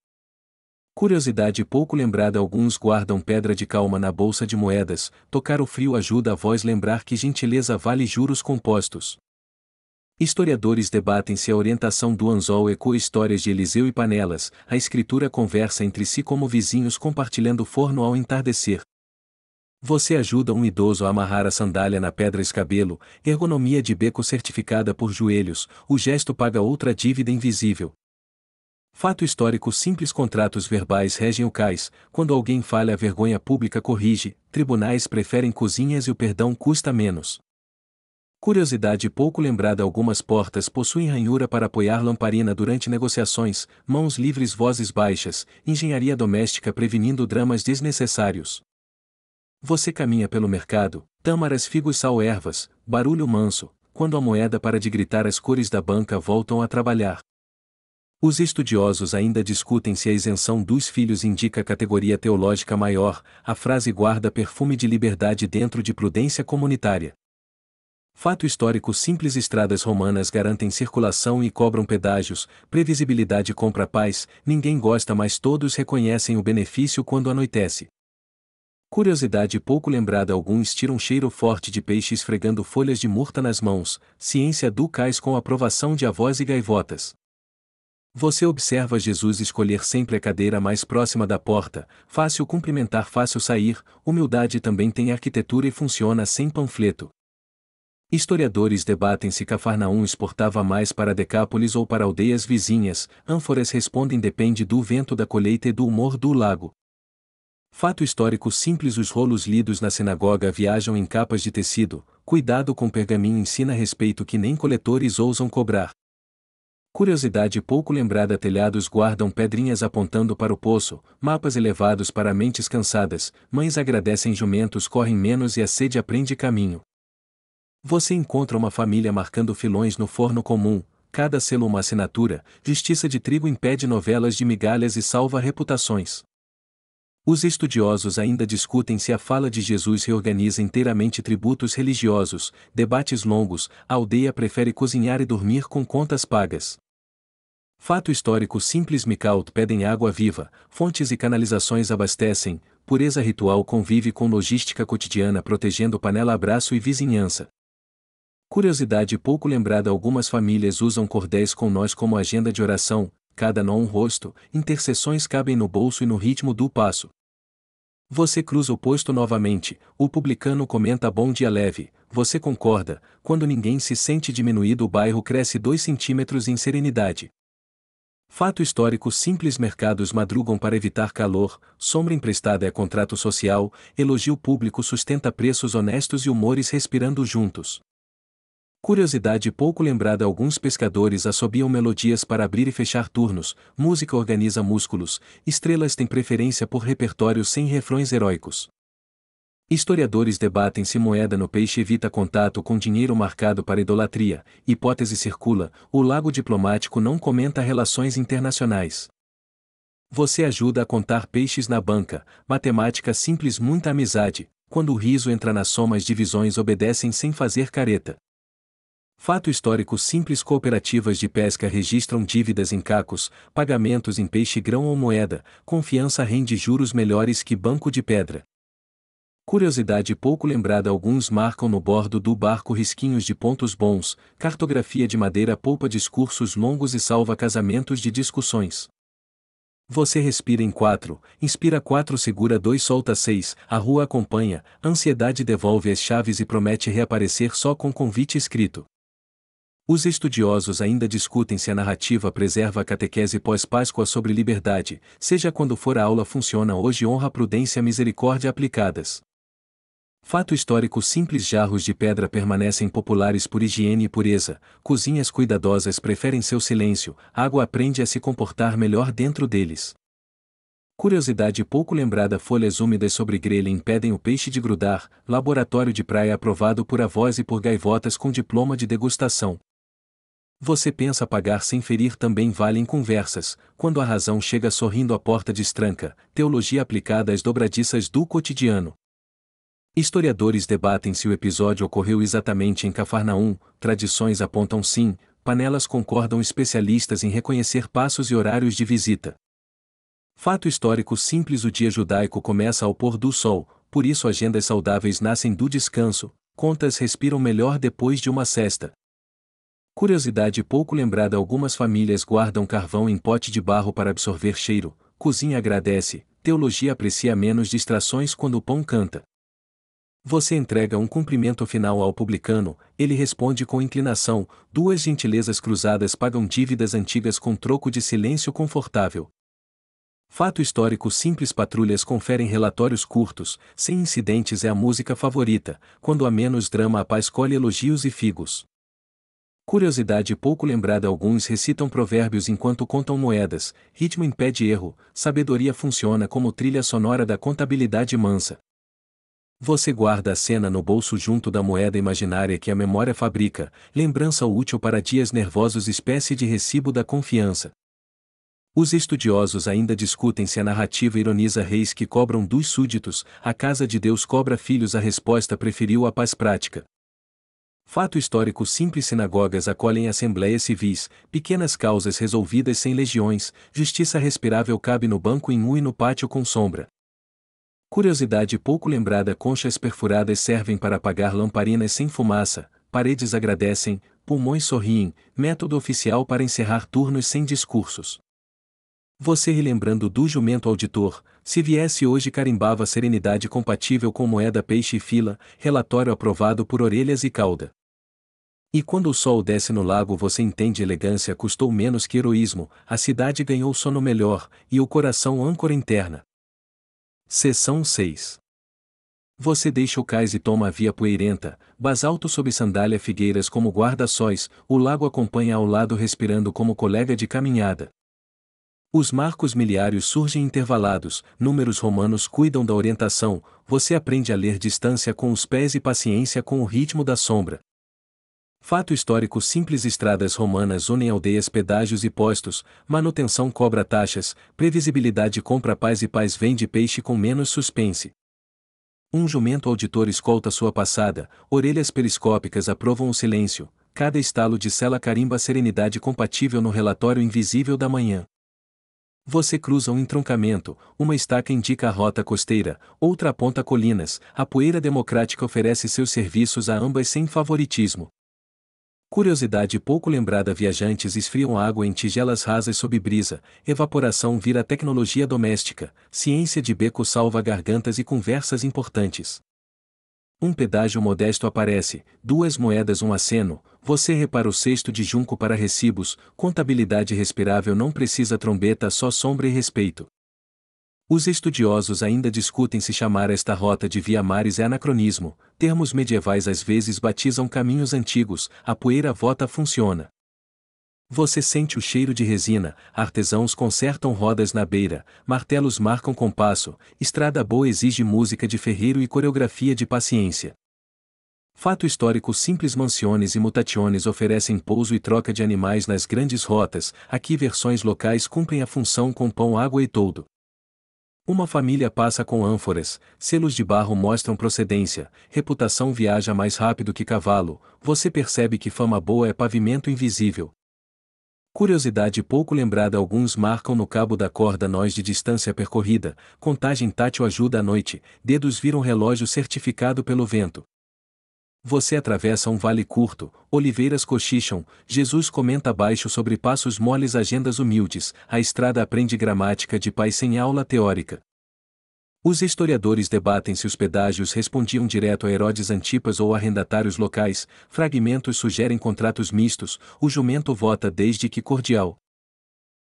Curiosidade pouco lembrada: alguns guardam pedra de calma na bolsa de moedas, tocar o frio ajuda a voz lembrar que gentileza vale juros compostos. Historiadores debatem se a orientação do anzol ecoa histórias de Eliseu e panelas, a escritura conversa entre si como vizinhos compartilhando forno ao entardecer. Você ajuda um idoso a amarrar a sandália na pedra escabelo, ergonomia de beco certificada por joelhos, o gesto paga outra dívida invisível. Fato histórico simples: contratos verbais regem o cais, quando alguém falha a vergonha pública corrige, tribunais preferem cozinhas e o perdão custa menos. Curiosidade pouco lembrada: algumas portas possuem ranhura para apoiar lamparina durante negociações, mãos livres vozes baixas, engenharia doméstica prevenindo dramas desnecessários. Você caminha pelo mercado, tâmaras figos sal ervas, barulho manso, quando a moeda para de gritar as cores da banca voltam a trabalhar. Os estudiosos ainda discutem se a isenção dos filhos indica categoria teológica maior, a frase guarda perfume de liberdade dentro de prudência comunitária. Fato histórico simples: estradas romanas garantem circulação e cobram pedágios, previsibilidade compra paz, ninguém gosta mas todos reconhecem o benefício quando anoitece. Curiosidade pouco lembrada: alguns tiram cheiro forte de peixe esfregando folhas de murta nas mãos, ciência do cais com aprovação de avós e gaivotas. Você observa Jesus escolher sempre a cadeira mais próxima da porta, fácil cumprimentar, fácil sair, humildade também tem arquitetura e funciona sem panfleto. Historiadores debatem se Cafarnaum exportava mais para Decápolis ou para aldeias vizinhas, ânforas respondem depende do vento da colheita e do humor do lago. Fato histórico simples: os rolos lidos na sinagoga viajam em capas de tecido, cuidado com pergaminho ensina respeito que nem coletores ousam cobrar. Curiosidade pouco lembrada: telhados guardam pedrinhas apontando para o poço, mapas elevados para mentes cansadas, mães agradecem jumentos correm menos e a sede aprende caminho. Você encontra uma família marcando filões no forno comum, cada selo uma assinatura, justiça de trigo impede novelas de migalhas e salva reputações. Os estudiosos ainda discutem se a fala de Jesus reorganiza inteiramente tributos religiosos, debates longos, a aldeia prefere cozinhar e dormir com contas pagas. Fato histórico simples: Micaut pedem água viva, fontes e canalizações abastecem, pureza ritual convive com logística cotidiana protegendo panela, abraço e vizinhança. Curiosidade pouco lembrada: algumas famílias usam cordéis com nós como agenda de oração, cada nó um rosto, intercessões cabem no bolso e no ritmo do passo. Você cruza o posto novamente, o publicano comenta bom dia leve, você concorda, quando ninguém se sente diminuído o bairro cresce 2 centímetros em serenidade. Fato histórico simples: mercados madrugam para evitar calor, sombra emprestada é contrato social, elogio público sustenta preços honestos e humores respirando juntos. Curiosidade pouco lembrada: alguns pescadores assobiam melodias para abrir e fechar turnos, música organiza músculos, estrelas têm preferência por repertório sem refrões heróicos. Historiadores debatem se moeda no peixe evita contato com dinheiro marcado para idolatria, hipótese circula, o lago diplomático não comenta relações internacionais. Você ajuda a contar peixes na banca, matemática simples muita amizade, quando o riso entra nas somas divisões obedecem sem fazer careta. Fato histórico simples: cooperativas de pesca registram dívidas em cacos, pagamentos em peixe grão ou moeda, confiança rende juros melhores que banco de pedra. Curiosidade pouco lembrada: alguns marcam no bordo do barco risquinhos de pontos bons, cartografia de madeira poupa discursos longos e salva casamentos de discussões. Você respira em 4, inspira 4, segura 2, solta 6, a rua acompanha, ansiedade devolve as chaves e promete reaparecer só com convite escrito. Os estudiosos ainda discutem se a narrativa preserva a catequese pós-Páscoa sobre liberdade, seja quando for a aula funciona hoje honra, prudência, misericórdia aplicadas. Fato histórico simples: jarros de pedra permanecem populares por higiene e pureza, cozinhas cuidadosas preferem seu silêncio, água aprende a se comportar melhor dentro deles. Curiosidade pouco lembrada: folhas úmidas sobre grelha impedem o peixe de grudar, laboratório de praia aprovado por avós e por gaivotas com diploma de degustação. Você pensa pagar sem ferir também vale em conversas, quando a razão chega sorrindo a porta destranca, teologia aplicada às dobradiças do cotidiano. Historiadores debatem se o episódio ocorreu exatamente em Cafarnaum, tradições apontam sim, panelas concordam, especialistas em reconhecer passos e horários de visita. Fato histórico simples: o dia judaico começa ao pôr do sol, por isso agendas saudáveis nascem do descanso, contas respiram melhor depois de uma sesta. Curiosidade pouco lembrada: algumas famílias guardam carvão em pote de barro para absorver cheiro, cozinha agradece, teologia aprecia menos distrações quando o pão canta. Você entrega um cumprimento final ao publicano, ele responde com inclinação, 2 gentilezas cruzadas pagam dívidas antigas com troco de silêncio confortável. Fato histórico simples: patrulhas conferem relatórios curtos, sem incidentes é a música favorita, quando há menos drama a paz colhe elogios e figos. Curiosidade pouco lembrada: alguns recitam provérbios enquanto contam moedas, ritmo impede erro, sabedoria funciona como trilha sonora da contabilidade mansa. Você guarda a cena no bolso junto da moeda imaginária que a memória fabrica, lembrança útil para dias nervosos, espécie de recibo da confiança. Os estudiosos ainda discutem se a narrativa ironiza reis que cobram dos súditos, a casa de Deus cobra filhos, a resposta preferiu a paz prática. Fato histórico simples: sinagogas acolhem assembleias civis, pequenas causas resolvidas sem legiões, justiça respirável cabe no banco em U e no pátio com sombra. Curiosidade pouco lembrada: conchas perfuradas servem para apagar lamparinas sem fumaça, paredes agradecem, pulmões sorriem, método oficial para encerrar turnos sem discursos. Você relembrando do jumento auditor, se viesse hoje carimbava serenidade compatível com moeda peixe e fila, relatório aprovado por orelhas e cauda. E quando o sol desce no lago você entende elegância custou menos que heroísmo, a cidade ganhou sono melhor, e o coração âncora interna. Seção 6. Você deixa o cais e toma a via poeirenta, basalto sob sandália figueiras como guarda-sóis, o lago acompanha ao lado respirando como colega de caminhada. Os marcos miliários surgem intervalados, números romanos cuidam da orientação, você aprende a ler distância com os pés e paciência com o ritmo da sombra. Fato histórico simples: estradas romanas unem aldeias, pedágios e postos, manutenção cobra taxas, previsibilidade compra paz e paz vende peixe com menos suspense. Um jumento auditor escolta sua passada, orelhas periscópicas aprovam o silêncio, cada estalo de sela carimba serenidade compatível no relatório invisível da manhã. Você cruza um entroncamento, uma estaca indica a rota costeira, outra aponta colinas, a poeira democrática oferece seus serviços a ambas sem favoritismo. Curiosidade pouco lembrada: viajantes esfriam água em tigelas rasas sob brisa, evaporação vira tecnologia doméstica, ciência de beco salva gargantas e conversas importantes. Um pedágio modesto aparece, 2 moedas um aceno, você repara o cesto de junco para recibos, contabilidade respirável não precisa trombeta só sombra e respeito. Os estudiosos ainda discutem se chamar esta rota de via mares é anacronismo, termos medievais às vezes batizam caminhos antigos, a poeira vota funciona. Você sente o cheiro de resina, artesãos consertam rodas na beira, martelos marcam compasso, estrada boa exige música de ferreiro e coreografia de paciência. Fato histórico simples: mansiones e mutationes oferecem pouso e troca de animais nas grandes rotas, aqui versões locais cumprem a função com pão, água e toldo. Uma família passa com ânforas, selos de barro mostram procedência, reputação viaja mais rápido que cavalo, você percebe que fama boa é pavimento invisível. Curiosidade pouco lembrada: alguns marcam no cabo da corda nós de distância percorrida, contagem tátil ajuda à noite, dedos viram relógio certificado pelo vento. Você atravessa um vale curto, oliveiras cochicham, Jesus comenta baixo sobre passos moles, agendas humildes, a estrada aprende gramática de pai sem aula teórica. Os historiadores debatem se os pedágios respondiam direto a Herodes Antipas ou arrendatários locais, fragmentos sugerem contratos mistos, o jumento vota desde que cordial.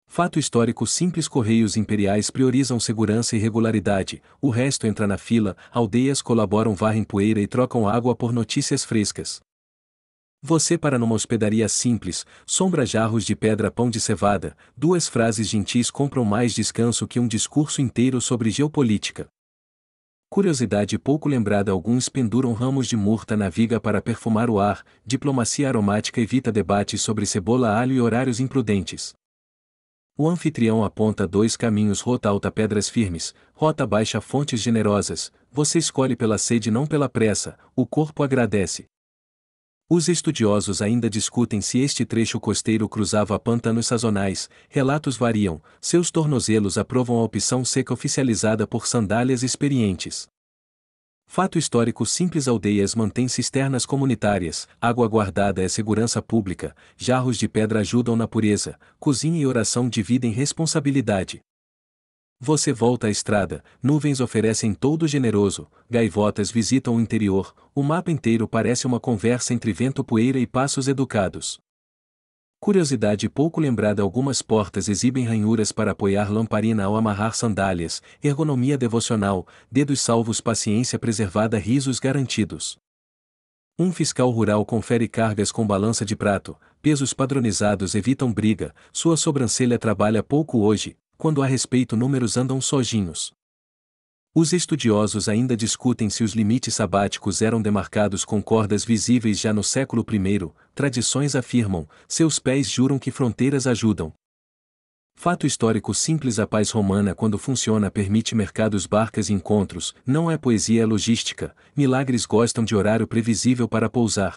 Fato histórico simples: correios imperiais priorizam segurança e regularidade, o resto entra na fila, aldeias colaboram, varrem poeira e trocam água por notícias frescas. Você para numa hospedaria simples, sombra jarros de pedra, pão de cevada, 2 frases gentis compram mais descanso que um discurso inteiro sobre geopolítica. Curiosidade pouco lembrada: alguns penduram ramos de murta na viga para perfumar o ar, diplomacia aromática evita debates sobre cebola, alho e horários imprudentes. O anfitrião aponta 2 caminhos: rota alta pedras firmes, rota baixa fontes generosas, você escolhe pela sede não pela pressa, o corpo agradece. Os estudiosos ainda discutem se este trecho costeiro cruzava pântanos sazonais, relatos variam, seus tornozelos aprovam a opção seca oficializada por sandálias experientes. Fato histórico simples: aldeias mantêm cisternas comunitárias, água guardada é segurança pública, jarros de pedra ajudam na pureza, cozinha e oração dividem responsabilidade. Você volta à estrada, nuvens oferecem toldo generoso, gaivotas visitam o interior, o mapa inteiro parece uma conversa entre vento, poeira e passos educados. Curiosidade pouco lembrada: algumas portas exibem ranhuras para apoiar lamparina ao amarrar sandálias, ergonomia devocional, dedos salvos, paciência preservada, risos garantidos. Um fiscal rural confere cargas com balança de prato, pesos padronizados evitam briga, sua sobrancelha trabalha pouco hoje, quando há respeito números andam sojinhos. Os estudiosos ainda discutem se os limites sabáticos eram demarcados com cordas visíveis já no século I, tradições afirmam, seus pés juram que fronteiras ajudam. Fato histórico simples: a paz romana quando funciona permite mercados, barcas e encontros, não é poesia, é logística, milagres gostam de horário previsível para pousar.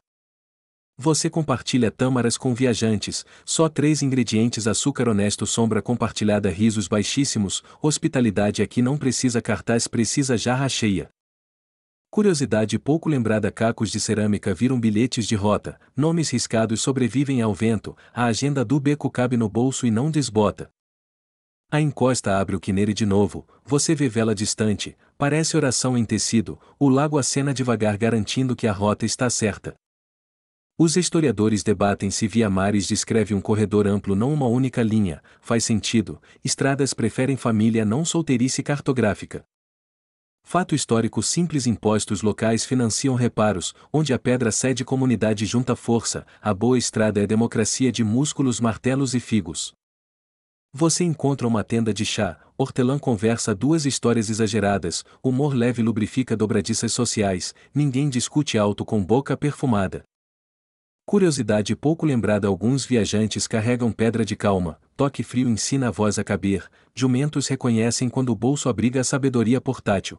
Você compartilha tâmaras com viajantes, só 3 ingredientes: açúcar honesto, sombra compartilhada, risos baixíssimos, hospitalidade aqui não precisa cartaz, precisa jarra cheia. Curiosidade pouco lembrada: cacos de cerâmica viram bilhetes de rota, nomes riscados sobrevivem ao vento, a agenda do beco cabe no bolso e não desbota. A encosta abre o quinere de novo, você vê vela distante, parece oração em tecido, o lago acena devagar garantindo que a rota está certa. Os historiadores debatem se Via Maris descreve um corredor amplo, não uma única linha. Faz sentido, estradas preferem família, não solteirice cartográfica. Fato histórico simples: impostos locais financiam reparos, onde a pedra cede comunidade junta força, a boa estrada é democracia de músculos, martelos e figos. Você encontra uma tenda de chá, hortelã conversa, duas histórias exageradas, humor leve lubrifica dobradiças sociais, ninguém discute alto com boca perfumada. Curiosidade pouco lembrada: alguns viajantes carregam pedra de calma, toque frio ensina a voz a caber, jumentos reconhecem quando o bolso abriga a sabedoria portátil.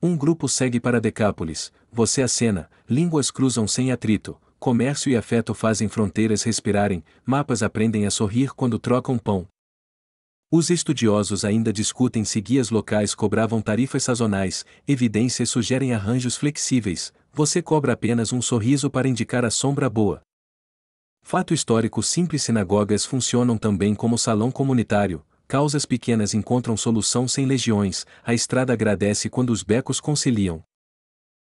Um grupo segue para Decápolis, você acena, línguas cruzam sem atrito, comércio e afeto fazem fronteiras respirarem, mapas aprendem a sorrir quando trocam pão. Os estudiosos ainda discutem se guias locais cobravam tarifas sazonais, evidências sugerem arranjos flexíveis, você cobra apenas um sorriso para indicar a sombra boa. Fato histórico simples: sinagogas funcionam também como salão comunitário, causas pequenas encontram solução sem legiões, a estrada agradece quando os becos conciliam.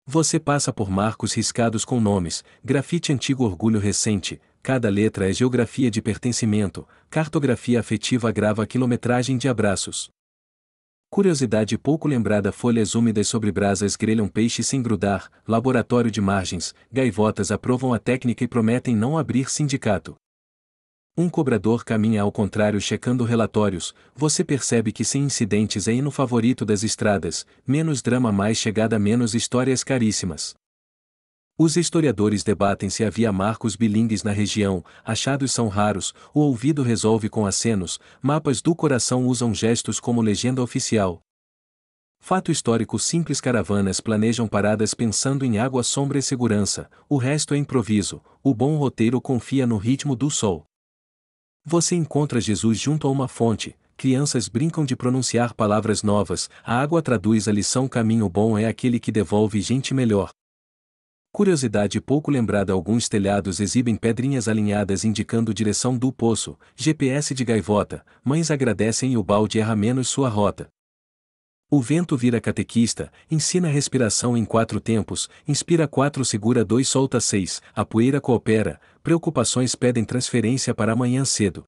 Você passa por marcos riscados com nomes, grafite antigo, orgulho recente, cada letra é geografia de pertencimento, cartografia afetiva agrava a quilometragem de abraços. Curiosidade pouco lembrada: folhas úmidas sobre brasas grelham peixe sem grudar, laboratório de margens, gaivotas aprovam a técnica e prometem não abrir sindicato. Um cobrador caminha ao contrário checando relatórios, você percebe que sem incidentes é hino favorito das estradas, menos drama mais chegada, menos histórias caríssimas. Os historiadores debatem se havia marcos bilíngues na região, achados são raros, o ouvido resolve com acenos, mapas do coração usam gestos como legenda oficial. Fato histórico simples: caravanas planejam paradas pensando em água, sombra e segurança, o resto é improviso, o bom roteiro confia no ritmo do sol. Você encontra Jesus junto a uma fonte, crianças brincam de pronunciar palavras novas, a água traduz a lição, caminho bom é aquele que devolve gente melhor. Curiosidade pouco lembrada: alguns telhados exibem pedrinhas alinhadas indicando direção do poço, GPS de gaivota, mães agradecem e o balde erra menos sua rota. O vento vira catequista, ensina respiração em 4 tempos, inspira 4, segura 2, solta 6, a poeira coopera, preocupações pedem transferência para amanhã cedo.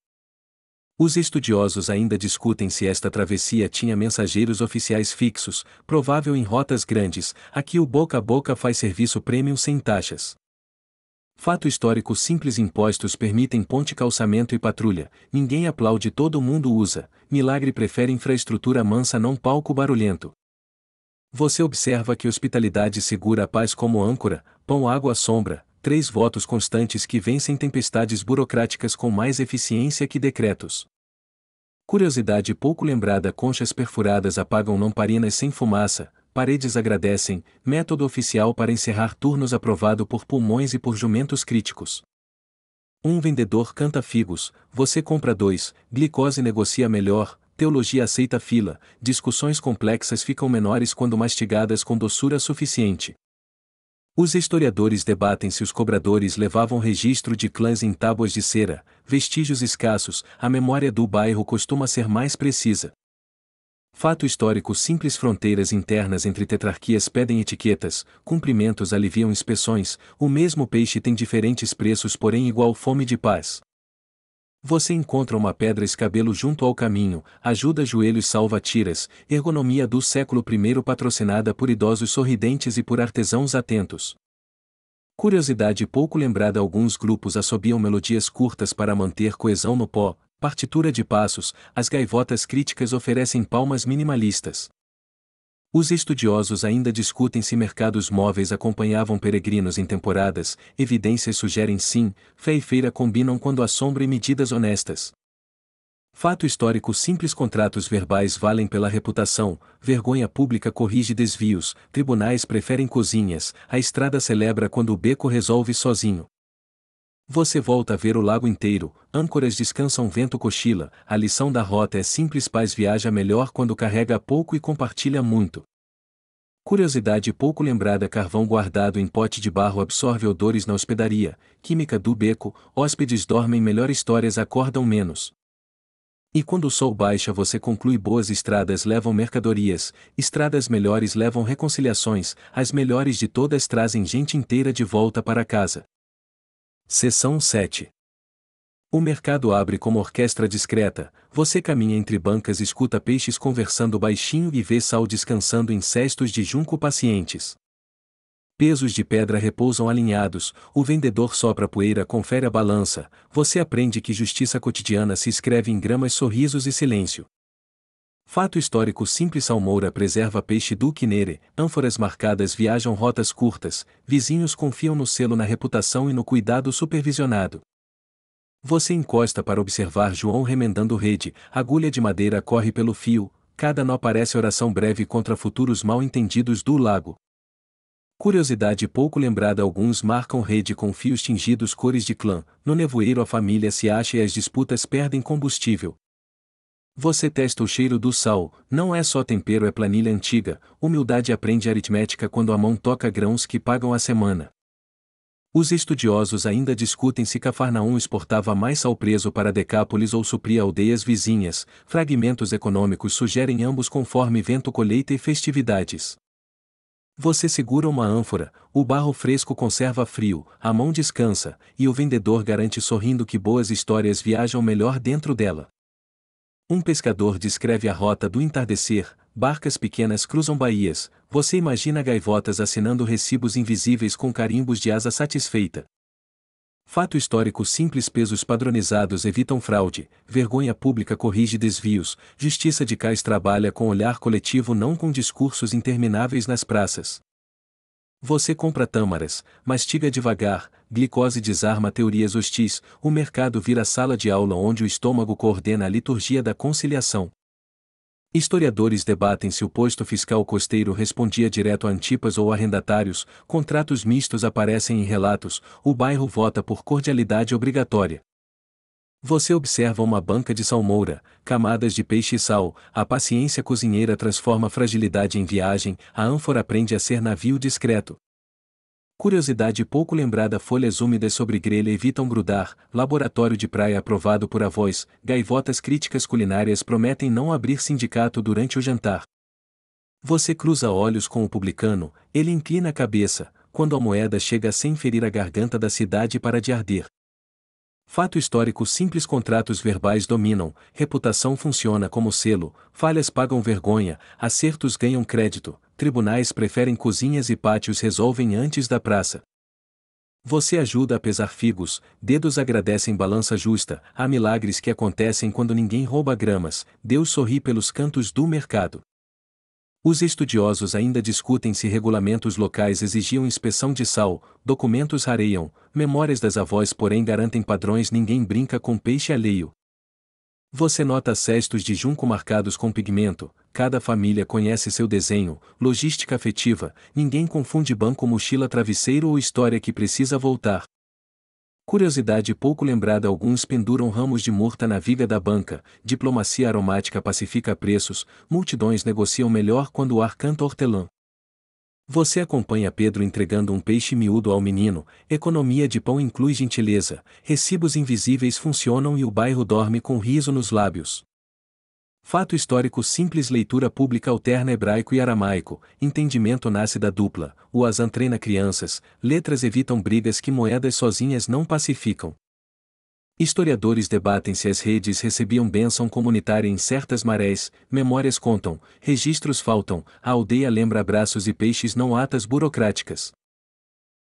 Os estudiosos ainda discutem se esta travessia tinha mensageiros oficiais fixos, provável em rotas grandes, aqui o boca a boca faz serviço premium sem taxas. Fato histórico simples: impostos permitem ponte, calçamento e patrulha, ninguém aplaude, todo mundo usa, milagre prefere infraestrutura mansa, não palco barulhento. Você observa que hospitalidade segura a paz como âncora, pão, água, sombra, 3 votos constantes que vencem tempestades burocráticas com mais eficiência que decretos. Curiosidade pouco lembrada: conchas perfuradas apagam lamparinas sem fumaça, paredes agradecem, método oficial para encerrar turnos aprovado por pulmões e por jumentos críticos. Um vendedor canta figos, você compra 2, glicose negocia melhor, teologia aceita fila, discussões complexas ficam menores quando mastigadas com doçura suficiente. Os historiadores debatem se os cobradores levavam registro de clãs em tábuas de cera, vestígios escassos, a memória do bairro costuma ser mais precisa. Fato histórico simples: fronteiras internas entre tetrarquias pedem etiquetas, cumprimentos aliviam inspeções, o mesmo peixe tem diferentes preços porém igual fome de paz. Você encontra uma pedra escabelo junto ao caminho, ajuda joelhos, salva tiras, ergonomia do século I patrocinada por idosos sorridentes e por artesãos atentos. Curiosidade pouco lembrada: alguns grupos assobiam melodias curtas para manter coesão no pó, partitura de passos, as gaivotas críticas oferecem palmas minimalistas. Os estudiosos ainda discutem se mercados móveis acompanhavam peregrinos em temporadas, evidências sugerem sim, fé e feira combinam quando há sombra e medidas honestas. Fato histórico simples: contratos verbais valem pela reputação, vergonha pública corrige desvios, tribunais preferem cozinhas, a estrada celebra quando o beco resolve sozinho. Você volta a ver o lago inteiro, âncoras descansam, vento cochila, a lição da rota é simples: paz viaja melhor quando carrega pouco e compartilha muito. Curiosidade pouco lembrada: carvão guardado em pote de barro absorve odores na hospedaria, química do beco, hóspedes dormem melhor, histórias acordam menos. E quando o sol baixa você conclui: boas estradas levam mercadorias, estradas melhores levam reconciliações, as melhores de todas trazem gente inteira de volta para casa. Seção 7. O mercado abre como orquestra discreta, você caminha entre bancas, escuta peixes conversando baixinho e vê sal descansando em cestos de junco pacientes. Pesos de pedra repousam alinhados, o vendedor sopra poeira, confere a balança, você aprende que justiça cotidiana se escreve em gramas, sorrisos e silêncio. Fato histórico simples: salmoura preserva peixe do Quinere, ânforas marcadas viajam rotas curtas, vizinhos confiam no selo, na reputação e no cuidado supervisionado. Você encosta para observar João remendando rede, agulha de madeira corre pelo fio, cada nó parece oração breve contra futuros mal-entendidos do lago. Curiosidade pouco lembrada: alguns marcam rede com fios tingidos cores de clã, no nevoeiro a família se acha e as disputas perdem combustível. Você testa o cheiro do sal, não é só tempero, é planilha antiga, humildade aprende aritmética quando a mão toca grãos que pagam a semana. Os estudiosos ainda discutem se Cafarnaum exportava mais sal preso para Decápolis ou supria aldeias vizinhas, fragmentos econômicos sugerem ambos conforme vento, colheita e festividades. Você segura uma ânfora, o barro fresco conserva frio, a mão descansa, e o vendedor garante sorrindo que boas histórias viajam melhor dentro dela. Um pescador descreve a rota do entardecer, barcas pequenas cruzam baías, você imagina gaivotas assinando recibos invisíveis com carimbos de asa satisfeita. Fato histórico simples: pesos padronizados evitam fraude, vergonha pública corrige desvios, justiça de cais trabalha com olhar coletivo, não com discursos intermináveis nas praças. Você compra tâmaras, mastiga devagar, glicose desarma teorias hostis, o mercado vira sala de aula onde o estômago coordena a liturgia da conciliação. Historiadores debatem se o posto fiscal costeiro respondia direto a Antipas ou arrendatários, contratos mistos aparecem em relatos, o bairro vota por cordialidade obrigatória. Você observa uma banca de salmoura, camadas de peixe e sal, a paciência cozinheira transforma fragilidade em viagem, a ânfora aprende a ser navio discreto. Curiosidade pouco lembrada: folhas úmidas sobre grelha evitam grudar, laboratório de praia aprovado por avós, gaivotas críticas culinárias prometem não abrir sindicato durante o jantar. Você cruza olhos com o publicano, ele inclina a cabeça, quando a moeda chega sem ferir a garganta da cidade para de arder. Fato histórico simples: contratos verbais dominam, reputação funciona como selo, falhas pagam vergonha, acertos ganham crédito, tribunais preferem cozinhas e pátios resolvem antes da praça. Você ajuda a pesar figos, dedos agradecem balança justa, há milagres que acontecem quando ninguém rouba gramas, Deus sorri pelos cantos do mercado. Os estudiosos ainda discutem se regulamentos locais exigiam inspeção de sal, documentos rareiam, memórias das avós porém garantem padrões, ninguém brinca com peixe alheio. Você nota cestos de junco marcados com pigmento, cada família conhece seu desenho, logística afetiva, ninguém confunde banco, mochila, travesseiro ou história que precisa voltar. Curiosidade pouco lembrada: alguns penduram ramos de murta na viga da banca, diplomacia aromática pacifica preços, multidões negociam melhor quando o ar canta hortelã. Você acompanha Pedro entregando um peixe miúdo ao menino, economia de pão inclui gentileza, recibos invisíveis funcionam e o bairro dorme com riso nos lábios. Fato histórico simples: leitura pública alterna hebraico e aramaico, entendimento nasce da dupla, o azan treina crianças, letras evitam brigas que moedas sozinhas não pacificam. Historiadores debatem se as redes recebiam bênção comunitária em certas marés, memórias contam, registros faltam, a aldeia lembra abraços e peixes não atas burocráticas.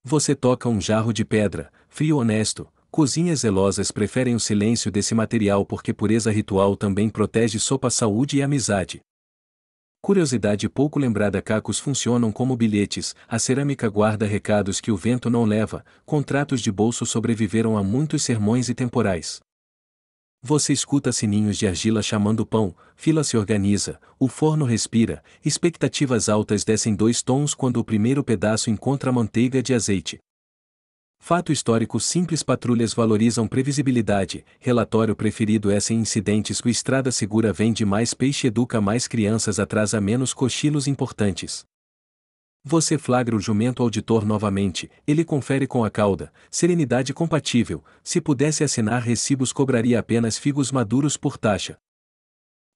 Você toca um jarro de pedra, frio honesto, cozinhas zelosas preferem o silêncio desse material porque pureza ritual também protege sopa, saúde e amizade. Curiosidade pouco lembrada: cacos funcionam como bilhetes, a cerâmica guarda recados que o vento não leva, contratos de bolso sobreviveram a muitos sermões e temporais. Você escuta sininhos de argila chamando pão, fila se organiza, o forno respira, expectativas altas descem 2 tons quando o primeiro pedaço encontra manteiga de azeite. Fato histórico simples: patrulhas valorizam previsibilidade. Relatório preferido é sem incidentes. O estrada segura vende mais peixe, educa mais crianças, atrasa menos cochilos importantes. Você flagra o jumento auditor novamente, ele confere com a cauda, serenidade compatível, se pudesse assinar recibos cobraria apenas figos maduros por taxa.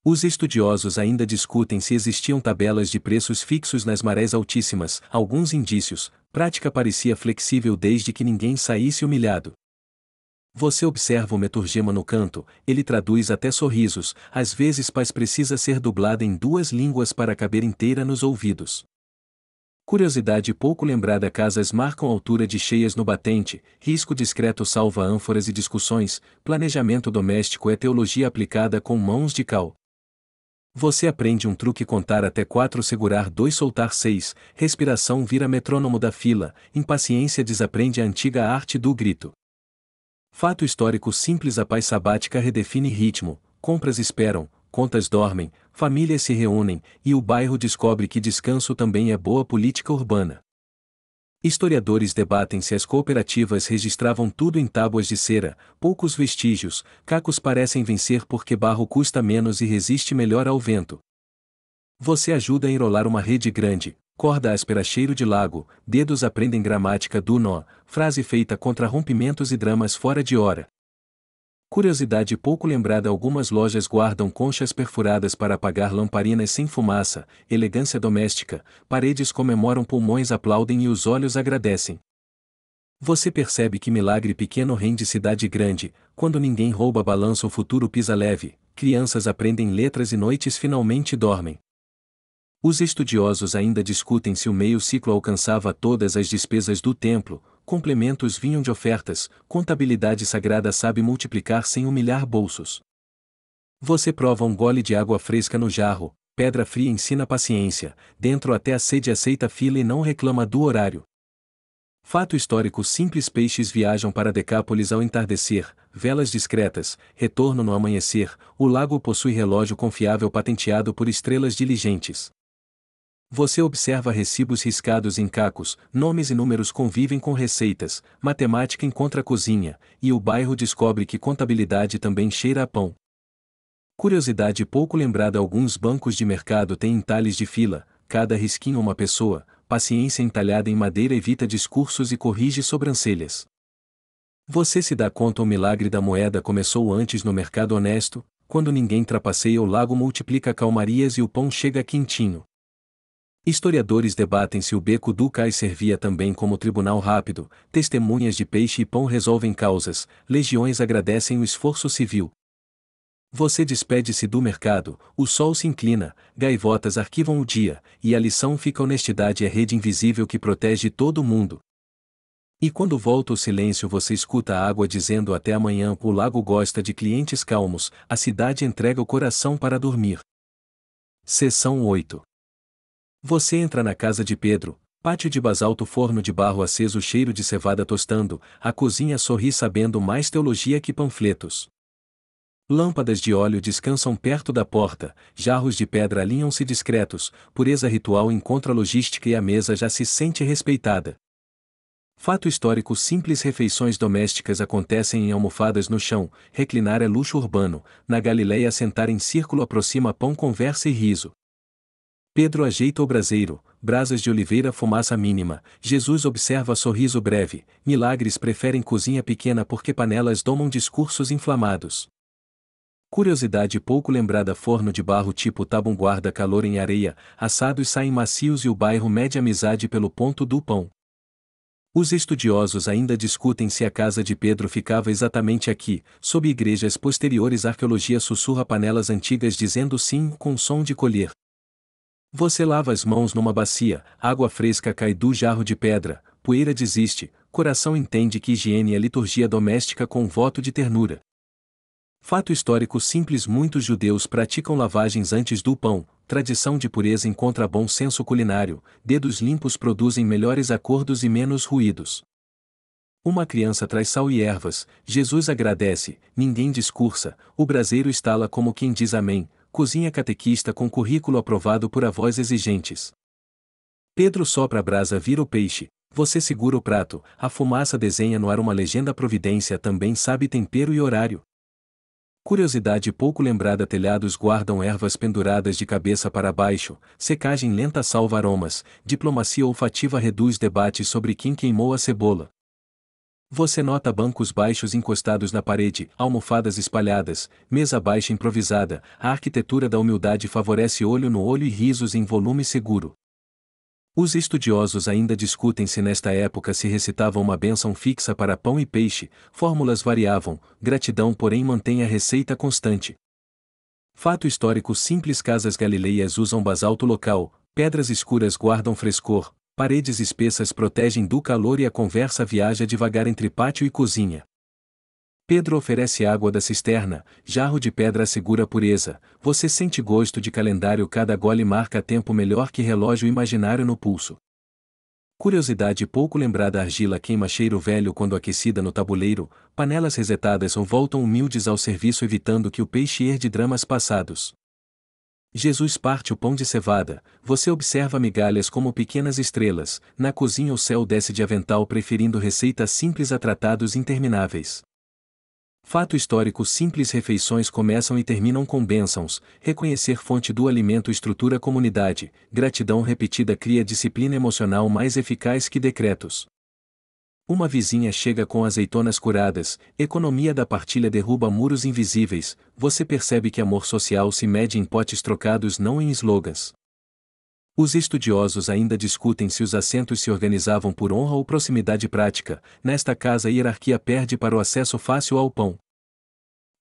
Os estudiosos ainda discutem se existiam tabelas de preços fixos nas marés altíssimas, alguns indícios, prática parecia flexível desde que ninguém saísse humilhado. Você observa o meturgema no canto, ele traduz até sorrisos, às vezes paz precisa ser dublada em duas línguas para caber inteira nos ouvidos. Curiosidade pouco lembrada: casas marcam altura de cheias no batente, risco discreto salva ânforas e discussões, planejamento doméstico é teologia aplicada com mãos de cal. Você aprende um truque: contar até 4, segurar 2, soltar 6, respiração vira metrônomo da fila, impaciência desaprende a antiga arte do grito. Fato histórico simples: a paz sabática redefine ritmo, compras esperam, contas dormem, famílias se reúnem, e o bairro descobre que descanso também é boa política urbana. Historiadores debatem se as cooperativas registravam tudo em tábuas de cera, poucos vestígios, cacos parecem vencer porque barro custa menos e resiste melhor ao vento. Você ajuda a enrolar uma rede grande, corda áspera, cheiro de lago, dedos aprendem gramática do nó, frase feita contra rompimentos e dramas fora de hora. Curiosidade pouco lembrada: algumas lojas guardam conchas perfuradas para apagar lamparinas sem fumaça, elegância doméstica, paredes comemoram, pulmões aplaudem e os olhos agradecem. Você percebe que milagre pequeno rende cidade grande, quando ninguém rouba balança o futuro pisa leve, crianças aprendem letras e noites finalmente dormem. Os estudiosos ainda discutem se o meio ciclo alcançava todas as despesas do templo, complementos vinham de ofertas, contabilidade sagrada sabe multiplicar sem humilhar bolsos. Você prova um gole de água fresca no jarro, pedra fria ensina paciência, dentro até a sede aceita fila e não reclama do horário. Fato histórico simples: peixes viajam para Decápolis ao entardecer, velas discretas, retorno no amanhecer, o lago possui relógio confiável patenteado por estrelas diligentes. Você observa recibos riscados em cacos, nomes e números convivem com receitas, matemática encontra cozinha, e o bairro descobre que contabilidade também cheira a pão. Curiosidade pouco lembrada: alguns bancos de mercado têm entalhes de fila, cada risquinho uma pessoa, paciência entalhada em madeira evita discursos e corrige sobrancelhas. Você se dá conta: o milagre da moeda começou antes no mercado honesto, quando ninguém trapaceia o lago multiplica calmarias e o pão chega quentinho. Historiadores debatem se o beco do cais servia também como tribunal rápido, testemunhas de peixe e pão resolvem causas, legiões agradecem o esforço civil. Você despede-se do mercado, o sol se inclina, gaivotas arquivam o dia, e a lição fica: honestidade é rede invisível que protege todo mundo. E quando volta o silêncio você escuta a água dizendo até amanhã, o lago gosta de clientes calmos, a cidade entrega o coração para dormir. Seção 8. Você entra na casa de Pedro, pátio de basalto, forno de barro aceso, cheiro de cevada tostando, a cozinha sorri sabendo mais teologia que panfletos. Lâmpadas de óleo descansam perto da porta, jarros de pedra alinham-se discretos, pureza ritual encontra logística e a mesa já se sente respeitada. Fato histórico simples: refeições domésticas acontecem em almofadas no chão, reclinar é luxo urbano, na Galileia sentar em círculo aproxima pão, conversa e riso. Pedro ajeita o braseiro, brasas de oliveira, fumaça mínima, Jesus observa sorriso breve, milagres preferem cozinha pequena porque panelas domam discursos inflamados. Curiosidade pouco lembrada: forno de barro tipo tabum guarda calor em areia, assados saem macios e o bairro mede amizade pelo ponto do pão. Os estudiosos ainda discutem se a casa de Pedro ficava exatamente aqui, sob igrejas posteriores. Arqueologia sussurra panelas antigas dizendo sim com som de colher. Você lava as mãos numa bacia, água fresca cai do jarro de pedra, poeira desiste, coração entende que higiene é liturgia doméstica com voto de ternura. Fato histórico simples: muitos judeus praticam lavagens antes do pão, tradição de pureza encontra bom senso culinário, dedos limpos produzem melhores acordos e menos ruídos. Uma criança traz sal e ervas, Jesus agradece, ninguém discursa, o braseiro estala como quem diz amém, cozinha catequista com currículo aprovado por avós exigentes. Pedro sopra a brasa vira o peixe, Você segura o prato, a fumaça desenha no ar uma legenda. Providência também sabe tempero e horário. Curiosidade pouco lembrada: telhados guardam ervas penduradas de cabeça para baixo, secagem lenta salva aromas, diplomacia olfativa reduz debates sobre quem queimou a cebola. Você nota bancos baixos encostados na parede, almofadas espalhadas, mesa baixa improvisada. A arquitetura da humildade favorece olho no olho e risos em volume seguro. Os estudiosos ainda discutem se nesta época se recitava uma bênção fixa para pão e peixe, fórmulas variavam, gratidão porém mantém a receita constante. Fato histórico simples: casas galileias usam basalto local, pedras escuras guardam frescor, paredes espessas protegem do calor e a conversa viaja devagar entre pátio e cozinha. Pedro oferece água da cisterna, jarro de pedra assegura pureza, você sente gosto de calendário, cada gole marca tempo melhor que relógio imaginário no pulso. Curiosidade pouco lembrada: argila queima cheiro velho quando aquecida no tabuleiro, panelas resetadas ou voltam humildes ao serviço evitando que o peixe herde dramas passados. Jesus parte o pão de cevada, você observa migalhas como pequenas estrelas, na cozinha o céu desce de avental preferindo receitas simples a tratados intermináveis. Fato histórico simples: refeições começam e terminam com bênçãos, reconhecer fonte do alimento estrutura comunidade, gratidão repetida cria disciplina emocional mais eficaz que decretos. Uma vizinha chega com azeitonas curadas, economia da partilha derruba muros invisíveis, você percebe que amor social se mede em potes trocados, não em slogans. Os estudiosos ainda discutem se os assentos se organizavam por honra ou proximidade prática. Nesta casa a hierarquia perde para o acesso fácil ao pão.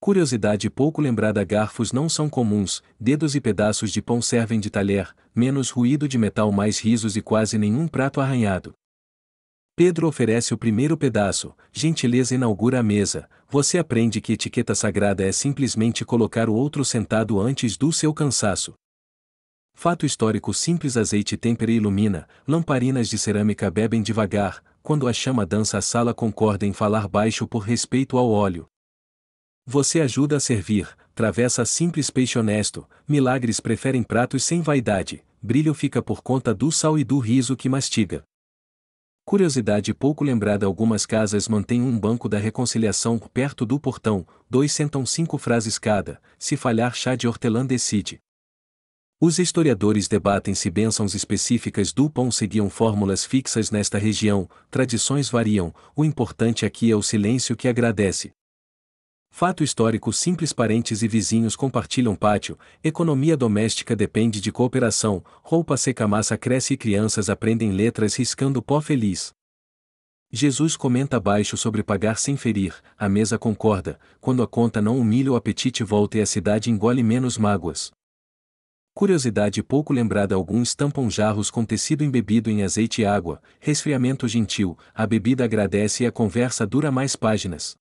Curiosidade pouco lembrada: garfos não são comuns, dedos e pedaços de pão servem de talher, menos ruído de metal, mais risos e quase nenhum prato arranhado. Pedro oferece o primeiro pedaço, gentileza inaugura a mesa, você aprende que etiqueta sagrada é simplesmente colocar o outro sentado antes do seu cansaço. Fato histórico simples: azeite têmpera e ilumina, lamparinas de cerâmica bebem devagar, quando a chama dança a sala concorda em falar baixo por respeito ao óleo. Você ajuda a servir, travessa simples peixe honesto, milagres preferem pratos sem vaidade, brilho fica por conta do sal e do riso que mastiga. Curiosidade pouco lembrada: algumas casas mantêm um banco da reconciliação perto do portão, 2 sentam 5 frases cada, se falhar chá de hortelã decide. Os historiadores debatem se bênçãos específicas do pão seguiam fórmulas fixas nesta região, tradições variam, o importante aqui é o silêncio que agradece. Fato histórico simples: parentes e vizinhos compartilham pátio, economia doméstica depende de cooperação, roupa seca massa cresce e crianças aprendem letras riscando pó feliz. Jesus comenta baixo sobre pagar sem ferir, a mesa concorda, quando a conta não humilha o apetite volta e a cidade engole menos mágoas. Curiosidade pouco lembrada: alguns tampam jarros com tecido embebido em azeite e água, resfriamento gentil, a bebida agradece e a conversa dura mais páginas.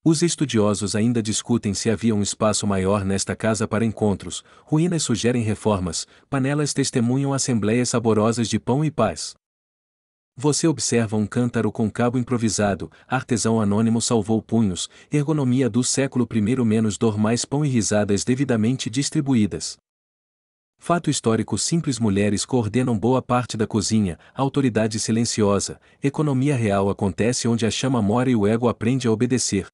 Os estudiosos ainda discutem se havia um espaço maior nesta casa para encontros, ruínas sugerem reformas, panelas testemunham assembleias saborosas de pão e paz. Você observa um cântaro com cabo improvisado, artesão anônimo salvou punhos, ergonomia do século I menos dor mais pão e risadas devidamente distribuídas. Fato histórico simples: mulheres coordenam boa parte da cozinha, autoridade silenciosa, economia real acontece onde a chama mora e o ego aprende a obedecer.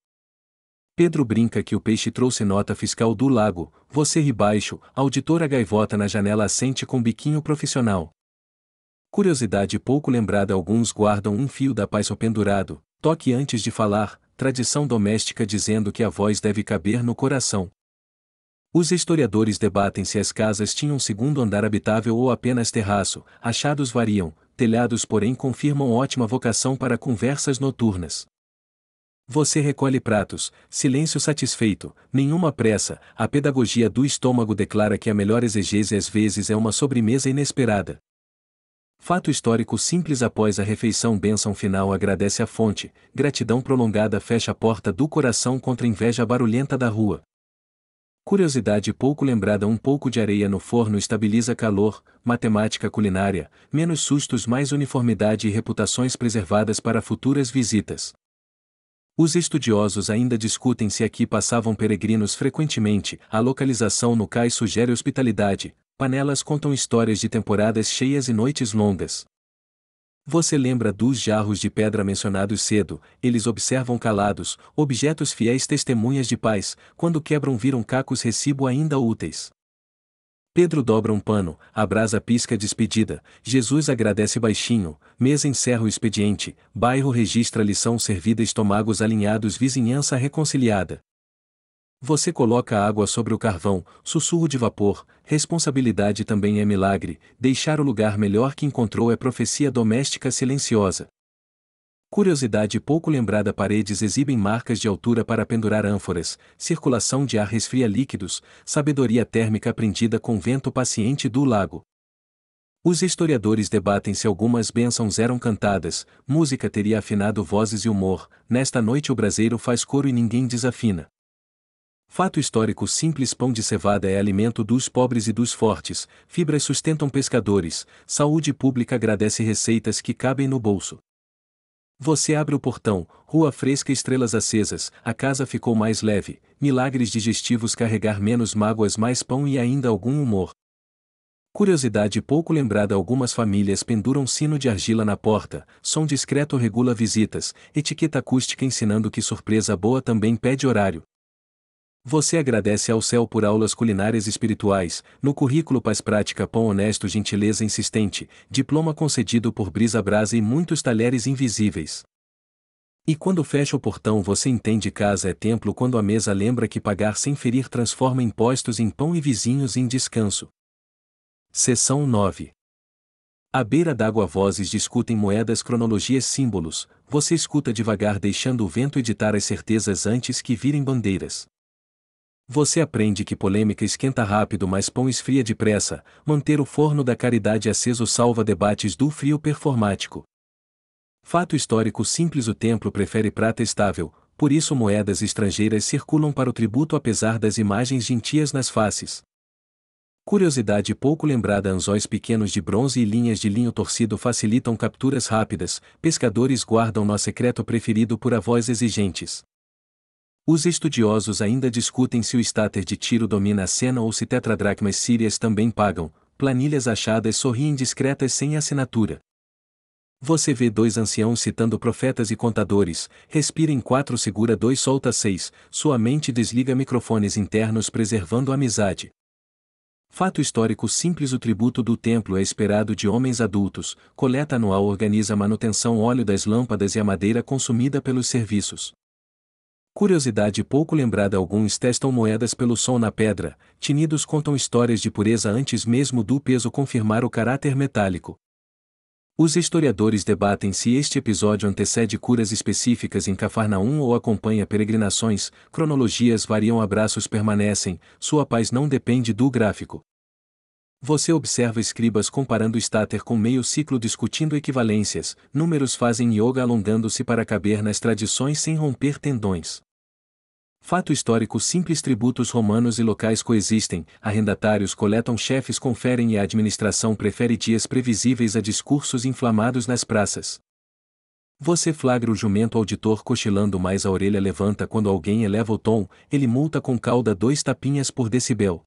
Pedro brinca que o peixe trouxe nota fiscal do lago, você ri baixo, auditor: a gaivota na janela assente com biquinho profissional. Curiosidade pouco lembrada: alguns guardam um fio da paz pendurado, toque antes de falar, tradição doméstica dizendo que a voz deve caber no coração. Os historiadores debatem se as casas tinham segundo andar habitável ou apenas terraço, achados variam, telhados porém confirmam ótima vocação para conversas noturnas. Você recolhe pratos, silêncio satisfeito, nenhuma pressa, a pedagogia do estômago declara que a melhor exegese às vezes é uma sobremesa inesperada. Fato histórico simples: após a refeição bênção final agradece a fonte, gratidão prolongada fecha a porta do coração contra a inveja barulhenta da rua. Curiosidade pouco lembrada: um pouco de areia no forno estabiliza calor, matemática culinária, menos sustos mais uniformidade e reputações preservadas para futuras visitas. Os estudiosos ainda discutem se aqui passavam peregrinos frequentemente, a localização no cais sugere hospitalidade, panelas contam histórias de temporadas cheias e noites longas. Você lembra dos jarros de pedra mencionados cedo? Eles observam calados, objetos fiéis testemunhas de paz, quando quebram viram cacos recibo ainda úteis. Pedro dobra um pano, a brasa pisca despedida, Jesus agradece baixinho, mesa encerra o expediente, bairro registra lição servida estômagos alinhados vizinhança reconciliada. Você coloca água sobre o carvão, sussurro de vapor, responsabilidade também é milagre, deixar o lugar melhor que encontrou é profecia doméstica silenciosa. Curiosidade pouco lembrada paredes exibem marcas de altura para pendurar ânforas, circulação de ar resfria líquidos, sabedoria térmica aprendida com vento paciente do lago. Os historiadores debatem se algumas bênçãos eram cantadas, música teria afinado vozes e humor, nesta noite o braseiro faz coro e ninguém desafina. Fato histórico simples pão de cevada é alimento dos pobres e dos fortes, fibras sustentam pescadores, saúde pública agradece receitas que cabem no bolso. Você abre o portão, rua fresca estrelas acesas, a casa ficou mais leve, milagres digestivos carregar menos mágoas mais pão e ainda algum humor. Curiosidade pouco lembrada algumas famílias penduram sino de argila na porta, som discreto regula visitas, etiqueta acústica ensinando que surpresa boa também pede horário. Você agradece ao céu por aulas culinárias espirituais, no currículo paz prática pão honesto gentileza insistente, diploma concedido por brisa brasa e muitos talheres invisíveis. E quando fecha o portão você entende casa é templo quando a mesa lembra que pagar sem ferir transforma impostos em pão e vizinhos em descanso. Seção 9. À beira d'água vozes discutem moedas cronologias símbolos, você escuta devagar deixando o vento editar as certezas antes que virem bandeiras. Você aprende que polêmica esquenta rápido mas pão esfria depressa, manter o forno da caridade aceso salva debates do frio performático. Fato histórico simples o templo prefere prata estável, por isso moedas estrangeiras circulam para o tributo apesar das imagens gentias nas faces. Curiosidade pouco lembrada anzóis pequenos de bronze e linhas de linho torcido facilitam capturas rápidas, pescadores guardam nó secreto preferido por avós exigentes. Os estudiosos ainda discutem se o estáter de tiro domina a cena ou se tetradracmas sírias também pagam, planilhas achadas sorriem discretas sem assinatura. Você vê dois anciãos citando profetas e contadores, respira em 4 segura 2 solta 6, sua mente desliga microfones internos preservando a amizade. Fato histórico simples o tributo do templo é esperado de homens adultos, coleta anual organiza a manutenção óleo das lâmpadas e a madeira consumida pelos serviços. Curiosidade pouco lembrada alguns testam moedas pelo som na pedra, tinidos contam histórias de pureza antes mesmo do peso confirmar o caráter metálico. Os historiadores debatem se este episódio antecede curas específicas em Cafarnaum ou acompanha peregrinações, cronologias variam abraços permanecem, sua paz não depende do gráfico. Você observa escribas comparando estáter com meio ciclo discutindo equivalências, números fazem yoga alongando-se para caber nas tradições sem romper tendões. Fato histórico simples tributos romanos e locais coexistem, arrendatários coletam chefes conferem e a administração prefere dias previsíveis a discursos inflamados nas praças. Você flagra o jumento auditor cochilando mas a orelha levanta quando alguém eleva o tom, ele multa com cauda 2 tapinhas por decibel.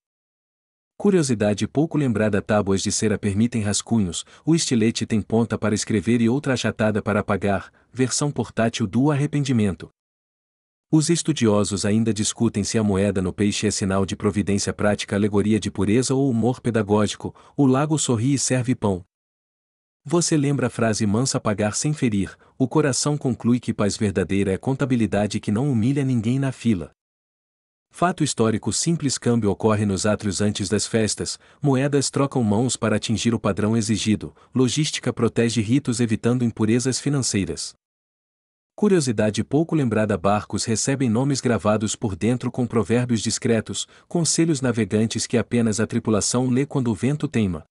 Curiosidade pouco lembrada tábuas de cera permitem rascunhos, o estilete tem ponta para escrever e outra achatada para apagar, versão portátil do arrependimento. Os estudiosos ainda discutem se a moeda no peixe é sinal de providência prática alegoria de pureza ou humor pedagógico, o lago sorri e serve pão. Você lembra a frase mansa pagar sem ferir, o coração conclui que paz verdadeira é contabilidade que não humilha ninguém na fila. Fato histórico simples câmbio ocorre nos átrios antes das festas, moedas trocam mãos para atingir o padrão exigido, logística protege ritos evitando impurezas financeiras. Curiosidade pouco lembrada barcos recebem nomes gravados por dentro com provérbios discretos, conselhos navegantes que apenas a tripulação lê quando o vento teima.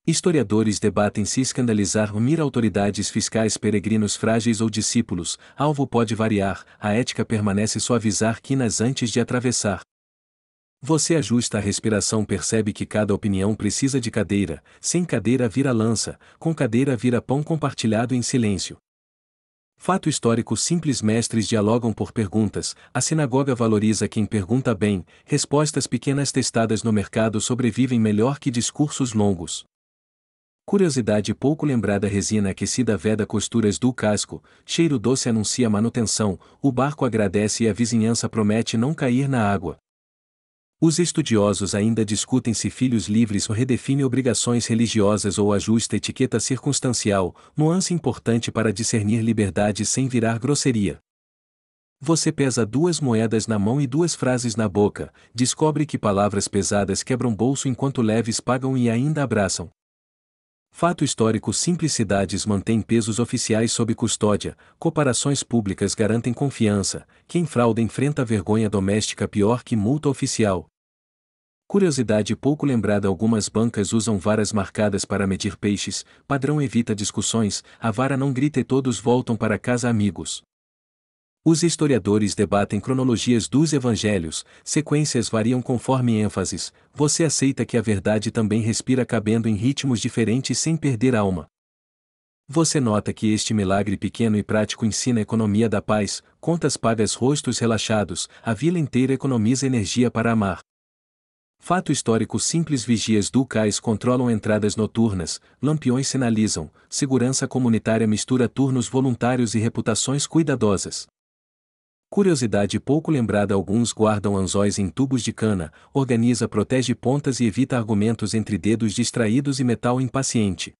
Historiadores debatem se escandalizar unir autoridades fiscais peregrinos frágeis ou discípulos, alvo pode variar, a ética permanece suavizar quinas antes de atravessar. Você ajusta a respiração percebe que cada opinião precisa de cadeira, sem cadeira vira lança, com cadeira vira pão compartilhado em silêncio. Fato histórico simples mestres dialogam por perguntas, a sinagoga valoriza quem pergunta bem, respostas pequenas testadas no mercado sobrevivem melhor que discursos longos. Curiosidade pouco lembrada: resina aquecida veda costuras do casco, cheiro doce anuncia manutenção, o barco agradece e a vizinhança promete não cair na água. Os estudiosos ainda discutem se filhos livres redefine obrigações religiosas ou ajusta etiqueta circunstancial, nuance importante para discernir liberdade sem virar grosseria. Você pesa duas moedas na mão e duas frases na boca, descobre que palavras pesadas quebram bolso enquanto leves pagam e ainda abraçam. Fato histórico: simplicidades mantém pesos oficiais sob custódia, comparações públicas garantem confiança, quem frauda enfrenta vergonha doméstica pior que multa oficial. Curiosidade pouco lembrada: algumas bancas usam varas marcadas para medir peixes, padrão evita discussões, a vara não grita e todos voltam para casa amigos. Os historiadores debatem cronologias dos evangelhos, sequências variam conforme ênfases, você aceita que a verdade também respira cabendo em ritmos diferentes sem perder a alma. Você nota que este milagre pequeno e prático ensina a economia da paz, contas pagas, rostos relaxados, a vila inteira economiza energia para amar. Fato histórico simples: vigias do cais controlam entradas noturnas, lampiões sinalizam, segurança comunitária mistura turnos voluntários e reputações cuidadosas. Curiosidade pouco lembrada: alguns guardam anzóis em tubos de cana, organiza, protege pontas e evita argumentos entre dedos distraídos e metal impaciente.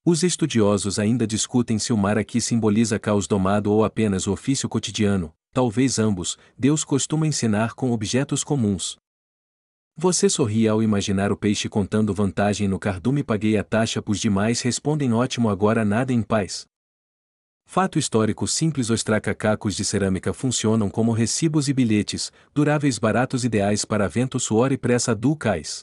Os estudiosos ainda discutem se o mar aqui simboliza caos domado ou apenas o ofício cotidiano, talvez ambos. Deus costuma ensinar com objetos comuns. Você sorri ao imaginar o peixe contando vantagem no cardume: paguei a taxa por demais, respondem ótimo, agora nada em paz. Fato histórico simples: os tracacacos de cerâmica funcionam como recibos e bilhetes, duráveis, baratos, ideais para vento, suor e pressa do cais.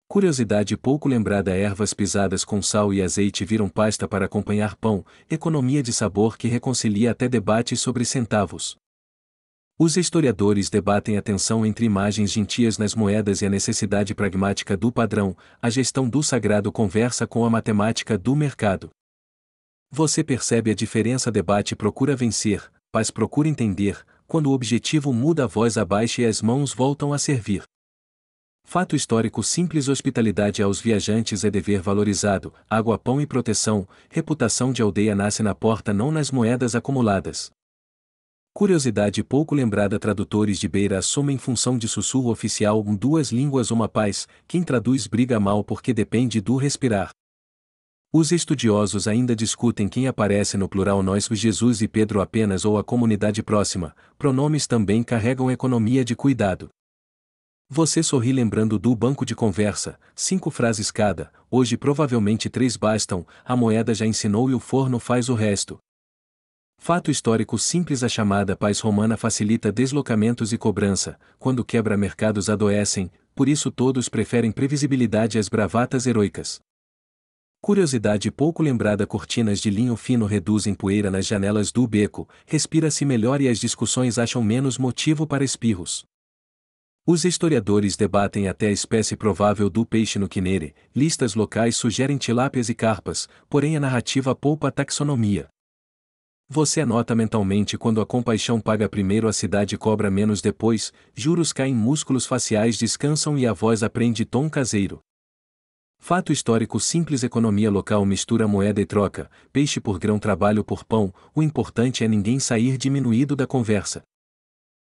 Curiosidade pouco lembrada: ervas pisadas com sal e azeite viram pasta para acompanhar pão, economia de sabor que reconcilia até debates sobre centavos. Os historiadores debatem a tensão entre imagens gentias nas moedas e a necessidade pragmática do padrão, a gestão do sagrado conversa com a matemática do mercado. Você percebe a diferença: debate procura vencer, paz procura entender, quando o objetivo muda a voz abaixa e as mãos voltam a servir. Fato histórico simples: hospitalidade aos viajantes é dever valorizado, água, pão e proteção, reputação de aldeia nasce na porta não nas moedas acumuladas. Curiosidade pouco lembrada: tradutores de beira assumem função de sussurro oficial, duas línguas uma paz, quem traduz briga mal porque depende do respirar. Os estudiosos ainda discutem quem aparece no plural: nós, Jesus e Pedro apenas ou a comunidade próxima, pronomes também carregam economia de cuidado. Você sorri lembrando do banco de conversa, 5 frases cada, hoje provavelmente 3 bastam, a moeda já ensinou e o forno faz o resto. Fato histórico simples: a chamada paz romana facilita deslocamentos e cobrança, quando quebra mercados adoecem, por isso todos preferem previsibilidade às bravatas heroicas. Curiosidade pouco lembrada: cortinas de linho fino reduzem poeira nas janelas do beco, respira-se melhor e as discussões acham menos motivo para espirros. Os historiadores debatem até a espécie provável do peixe no Quinere, listas locais sugerem tilápias e carpas, porém a narrativa poupa a taxonomia. Você anota mentalmente quando a compaixão paga primeiro, a cidade cobra menos depois, juros caem, músculos faciais descansam e a voz aprende tom caseiro. Fato histórico simples: economia local mistura moeda e troca, peixe por grão, trabalho por pão, o importante é ninguém sair diminuído da conversa.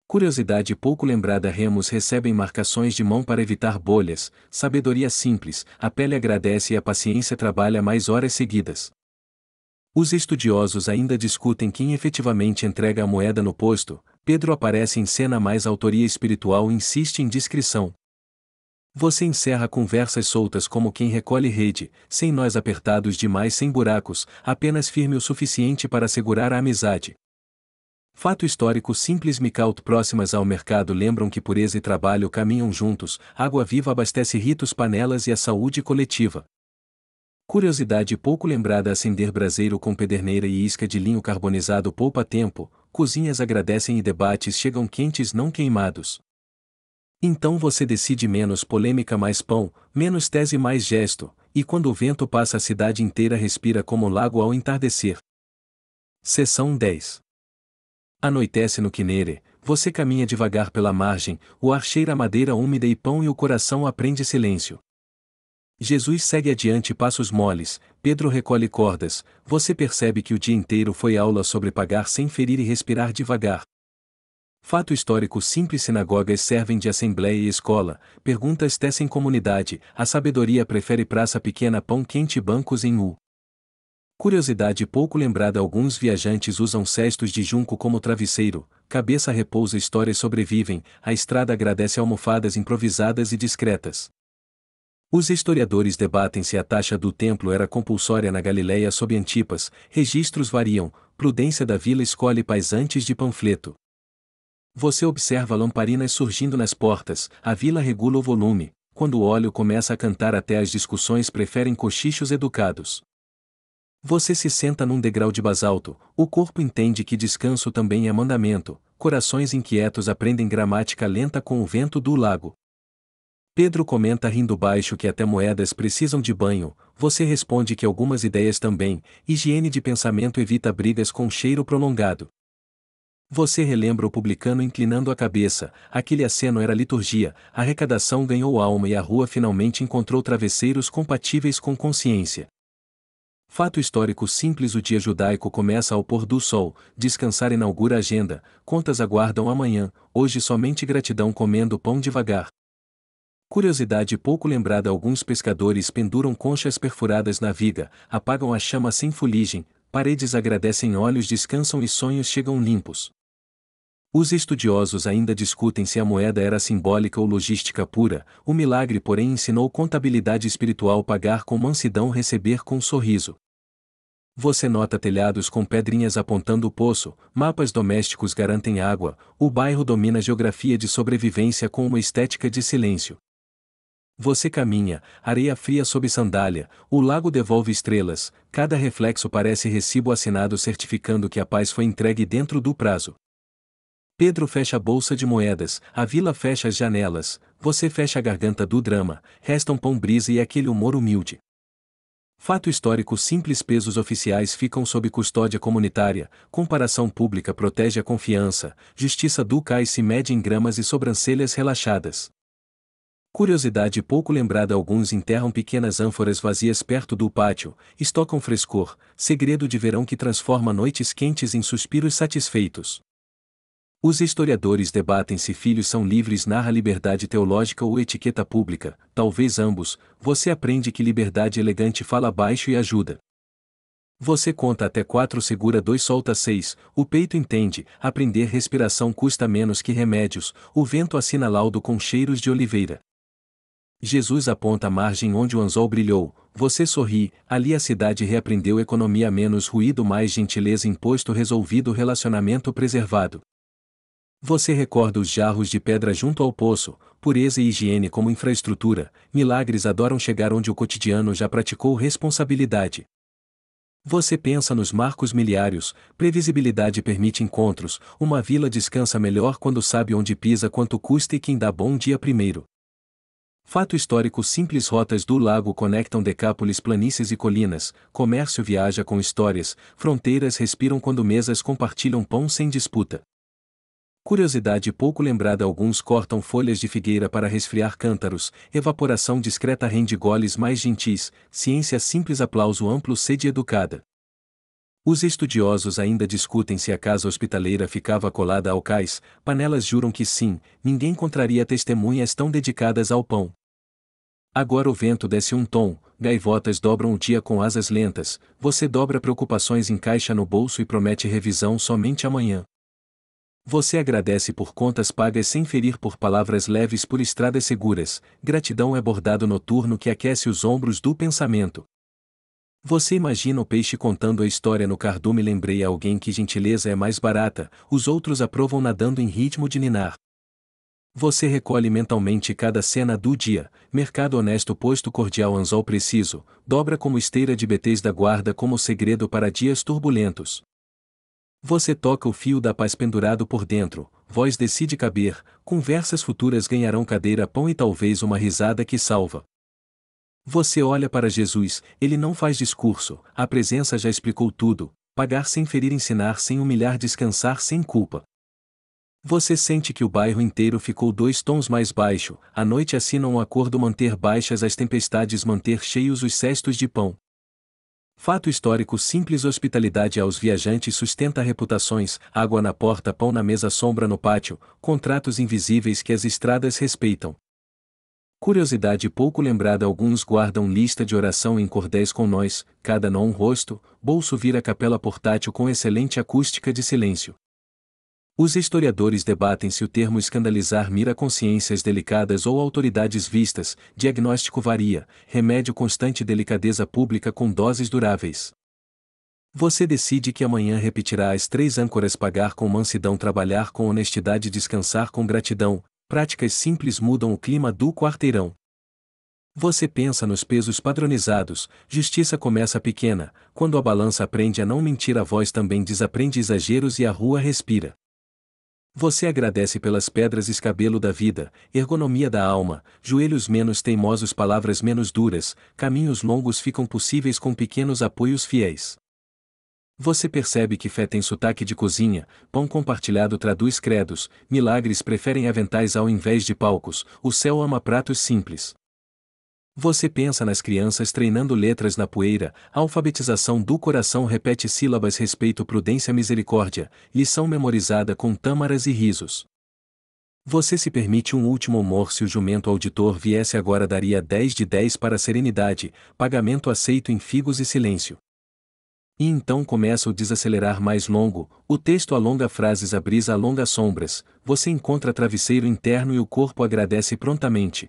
Curiosidade pouco lembrada: remos recebem marcações de mão para evitar bolhas, sabedoria simples, a pele agradece e a paciência trabalha mais horas seguidas. Os estudiosos ainda discutem quem efetivamente entrega a moeda no posto, Pedro aparece em cena, mas a autoria espiritual insiste em discrição. Você encerra conversas soltas como quem recolhe rede, sem nós apertados demais, sem buracos, apenas firme o suficiente para segurar a amizade. Fato histórico simples: Micaut próximas ao mercado lembram que pureza e trabalho caminham juntos, água viva abastece ritos, panelas e a saúde coletiva. Curiosidade pouco lembrada: acender braseiro com pederneira e isca de linho carbonizado poupa tempo, cozinhas agradecem e debates chegam quentes não queimados. Então você decide: menos polêmica, mais pão, menos tese, mais gesto, e quando o vento passa a cidade inteira respira como lago ao entardecer. Seção 10. Anoitece no Quinere, você caminha devagar pela margem, o ar cheira a madeira úmida e pão e o coração aprende silêncio. Jesus segue adiante passos moles, Pedro recolhe cordas, você percebe que o dia inteiro foi aula sobre pagar sem ferir e respirar devagar. Fato histórico simples: sinagogas servem de assembleia e escola, perguntas tecem comunidade, a sabedoria prefere praça pequena, pão quente e bancos em U. Curiosidade pouco lembrada: alguns viajantes usam cestos de junco como travesseiro, cabeça repousa, histórias sobrevivem, a estrada agradece almofadas improvisadas e discretas. Os historiadores debatem se a taxa do templo era compulsória na Galileia sob Antipas, registros variam, prudência da vila escolhe paz antes de panfleto. Você observa lamparinas surgindo nas portas, a vila regula o volume, quando o óleo começa a cantar até as discussões preferem cochichos educados. Você se senta num degrau de basalto, o corpo entende que descanso também é mandamento, corações inquietos aprendem gramática lenta com o vento do lago. Pedro comenta rindo baixo que até moedas precisam de banho, você responde que algumas ideias também, higiene de pensamento evita brigas com cheiro prolongado. Você relembra o publicano inclinando a cabeça, aquele aceno era liturgia, a arrecadação ganhou alma e a rua finalmente encontrou travesseiros compatíveis com consciência. Fato histórico simples: o dia judaico começa ao pôr do sol, descansar inaugura a agenda, contas aguardam amanhã, hoje somente gratidão comendo pão devagar. Curiosidade pouco lembrada: alguns pescadores penduram conchas perfuradas na viga, apagam a chama sem fuligem, paredes agradecem, olhos descansam e sonhos chegam limpos. Os estudiosos ainda discutem se a moeda era simbólica ou logística pura, o milagre porém ensinou contabilidade espiritual: pagar com mansidão, receber com sorriso. Você nota telhados com pedrinhas apontando o poço, mapas domésticos garantem água, o bairro domina geografia de sobrevivência com uma estética de silêncio. Você caminha, areia fria sob sandália, o lago devolve estrelas, cada reflexo parece recibo assinado certificando que a paz foi entregue dentro do prazo. Pedro fecha a bolsa de moedas, a vila fecha as janelas, você fecha a garganta do drama, resta um pão brisa e aquele humor humilde. Fato histórico simples: pesos oficiais ficam sob custódia comunitária, comparação pública protege a confiança, justiça do cais se mede em gramas e sobrancelhas relaxadas. Curiosidade pouco lembrada: alguns enterram pequenas ânforas vazias perto do pátio, estocam frescor, segredo de verão que transforma noites quentes em suspiros satisfeitos. Os historiadores debatem se filhos são livres, narra liberdade teológica ou etiqueta pública, talvez ambos, você aprende que liberdade elegante fala baixo e ajuda. Você conta até 4, segura 2, solta 6, o peito entende, aprender respiração custa menos que remédios, o vento assina laudo com cheiros de oliveira. Jesus aponta a margem onde o anzol brilhou, você sorri, ali a cidade reaprendeu economia, menos ruído, mais gentileza, imposto resolvido, relacionamento preservado. Você recorda os jarros de pedra junto ao poço, pureza e higiene como infraestrutura, milagres adoram chegar onde o cotidiano já praticou responsabilidade. Você pensa nos marcos miliários, previsibilidade permite encontros, uma vila descansa melhor quando sabe onde pisa, quanto custa e quem dá bom dia primeiro. Fato histórico simples: rotas do lago conectam Decápolis, planícies e colinas, comércio viaja com histórias, fronteiras respiram quando mesas compartilham pão sem disputa. Curiosidade pouco lembrada: alguns cortam folhas de figueira para resfriar cântaros, evaporação discreta rende goles mais gentis, ciência simples, aplauso amplo, sede educada. Os estudiosos ainda discutem se a casa hospitaleira ficava colada ao cais, panelas juram que sim, ninguém contraria testemunhas tão dedicadas ao pão. Agora o vento desce um tom, gaivotas dobram o dia com asas lentas, você dobra preocupações, encaixa no bolso e promete revisão somente amanhã. Você agradece por contas pagas sem ferir, por palavras leves, por estradas seguras, gratidão é bordado noturno que aquece os ombros do pensamento. Você imagina o peixe contando a história no cardume, lembrei a alguém que gentileza é mais barata, os outros aprovam nadando em ritmo de ninar. Você recolhe mentalmente cada cena do dia, mercado honesto, posto cordial, anzol preciso, dobra como esteira de betés da guarda como segredo para dias turbulentos. Você toca o fio da paz pendurado por dentro, voz decide caber, conversas futuras ganharão cadeira, pão e talvez uma risada que salva. Você olha para Jesus, ele não faz discurso, a presença já explicou tudo, pagar sem ferir, ensinar sem humilhar, descansar sem culpa. Você sente que o bairro inteiro ficou 2 tons mais baixo, a noite assina um acordo manter baixas as tempestades manter cheios os cestos de pão. Fato histórico simples hospitalidade aos viajantes sustenta reputações, água na porta pão na mesa sombra no pátio, contratos invisíveis que as estradas respeitam. Curiosidade pouco lembrada alguns guardam lista de oração em cordéis com nós, cada nó um rosto, bolso vira capela portátil com excelente acústica de silêncio. Os historiadores debatem se o termo escandalizar mira consciências delicadas ou autoridades vistas, diagnóstico varia, remédio constante delicadeza pública com doses duráveis. Você decide que amanhã repetirá as 3 âncoras pagar com mansidão trabalhar com honestidade descansar com gratidão, práticas simples mudam o clima do quarteirão. Você pensa nos pesos padronizados, justiça começa pequena, quando a balança aprende a não mentir a voz também desaprende exageros e a rua respira. Você agradece pelas pedras escabelo da vida, ergonomia da alma, joelhos menos teimosos palavras menos duras, caminhos longos ficam possíveis com pequenos apoios fiéis. Você percebe que fé tem sotaque de cozinha, pão compartilhado traduz credos, milagres preferem aventais ao invés de palcos, o céu ama pratos simples. Você pensa nas crianças treinando letras na poeira, alfabetização do coração repete sílabas respeito prudência misericórdia, lição memorizada com tâmaras e risos. Você se permite um último humor se o jumento auditor viesse agora daria 10 de 10 para serenidade, pagamento aceito em figos e silêncio. E então começa o desacelerar mais longo, o texto alonga frases a brisa alonga sombras, você encontra travesseiro interno e o corpo agradece prontamente.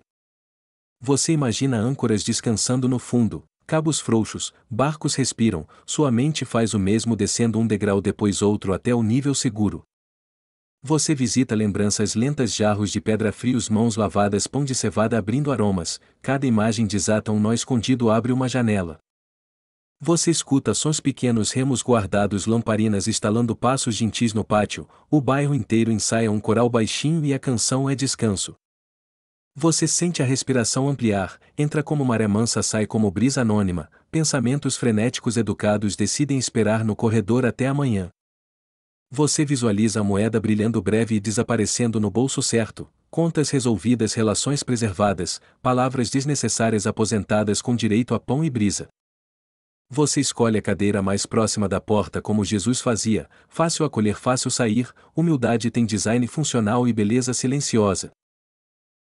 Você imagina âncoras descansando no fundo, cabos frouxos, barcos respiram, sua mente faz o mesmo descendo um degrau depois outro até o nível seguro. Você visita lembranças lentas jarros de pedra frios mãos lavadas pão de cevada abrindo aromas, cada imagem desata um nó escondido abre uma janela. Você escuta sons pequenos remos guardados lamparinas estalando passos gentis no pátio, o bairro inteiro ensaia um coral baixinho e a canção é descanso. Você sente a respiração ampliar, entra como maré mansa sai como brisa anônima, pensamentos frenéticos educados decidem esperar no corredor até amanhã. Você visualiza a moeda brilhando breve e desaparecendo no bolso certo, contas resolvidas relações preservadas, palavras desnecessárias aposentadas com direito a pão e brisa. Você escolhe a cadeira mais próxima da porta como Jesus fazia, fácil acolher fácil sair, humildade tem design funcional e beleza silenciosa.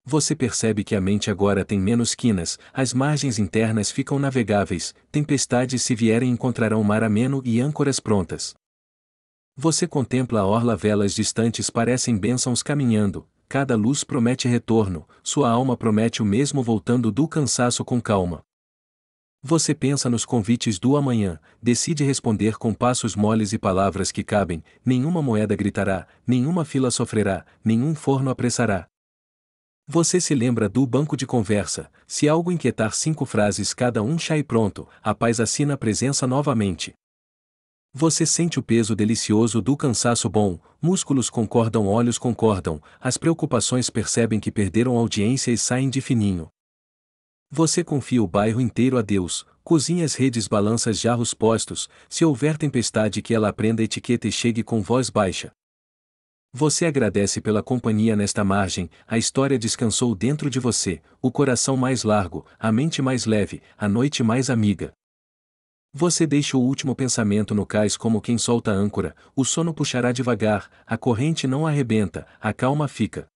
Você percebe que a mente agora tem menos quinas, as margens internas ficam navegáveis, tempestades se vierem encontrarão mar ameno e âncoras prontas. Você contempla a orla velas distantes parecem bênçãos caminhando, cada luz promete retorno, sua alma promete o mesmo voltando do cansaço com calma. Você pensa nos convites do amanhã, decide responder com passos moles e palavras que cabem, nenhuma moeda gritará, nenhuma fila sofrerá, nenhum forno apressará. Você se lembra do banco de conversa, se algo inquietar 5 frases cada um chá e pronto, a paz assina a presença novamente. Você sente o peso delicioso do cansaço bom, músculos concordam olhos concordam, as preocupações percebem que perderam audiência e saem de fininho. Você confia o bairro inteiro a Deus, cozinha as redes balanças jarros postos, se houver tempestade que ela aprenda a etiqueta e chegue com voz baixa. Você agradece pela companhia nesta margem, a história descansou dentro de você, o coração mais largo, a mente mais leve, a noite mais amiga. Você deixa o último pensamento no cais como quem solta a âncora, o sono puxará devagar, a corrente não arrebenta, a calma fica.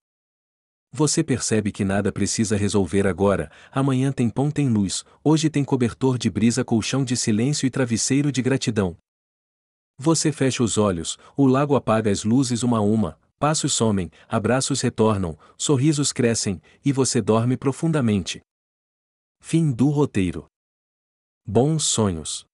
Você percebe que nada precisa resolver agora, amanhã tem pão tem luz, hoje tem cobertor de brisa colchão de silêncio e travesseiro de gratidão. Você fecha os olhos, o lago apaga as luzes uma a uma, passos somem, abraços retornam, sorrisos crescem, e você dorme profundamente. Fim do roteiro. Bons sonhos.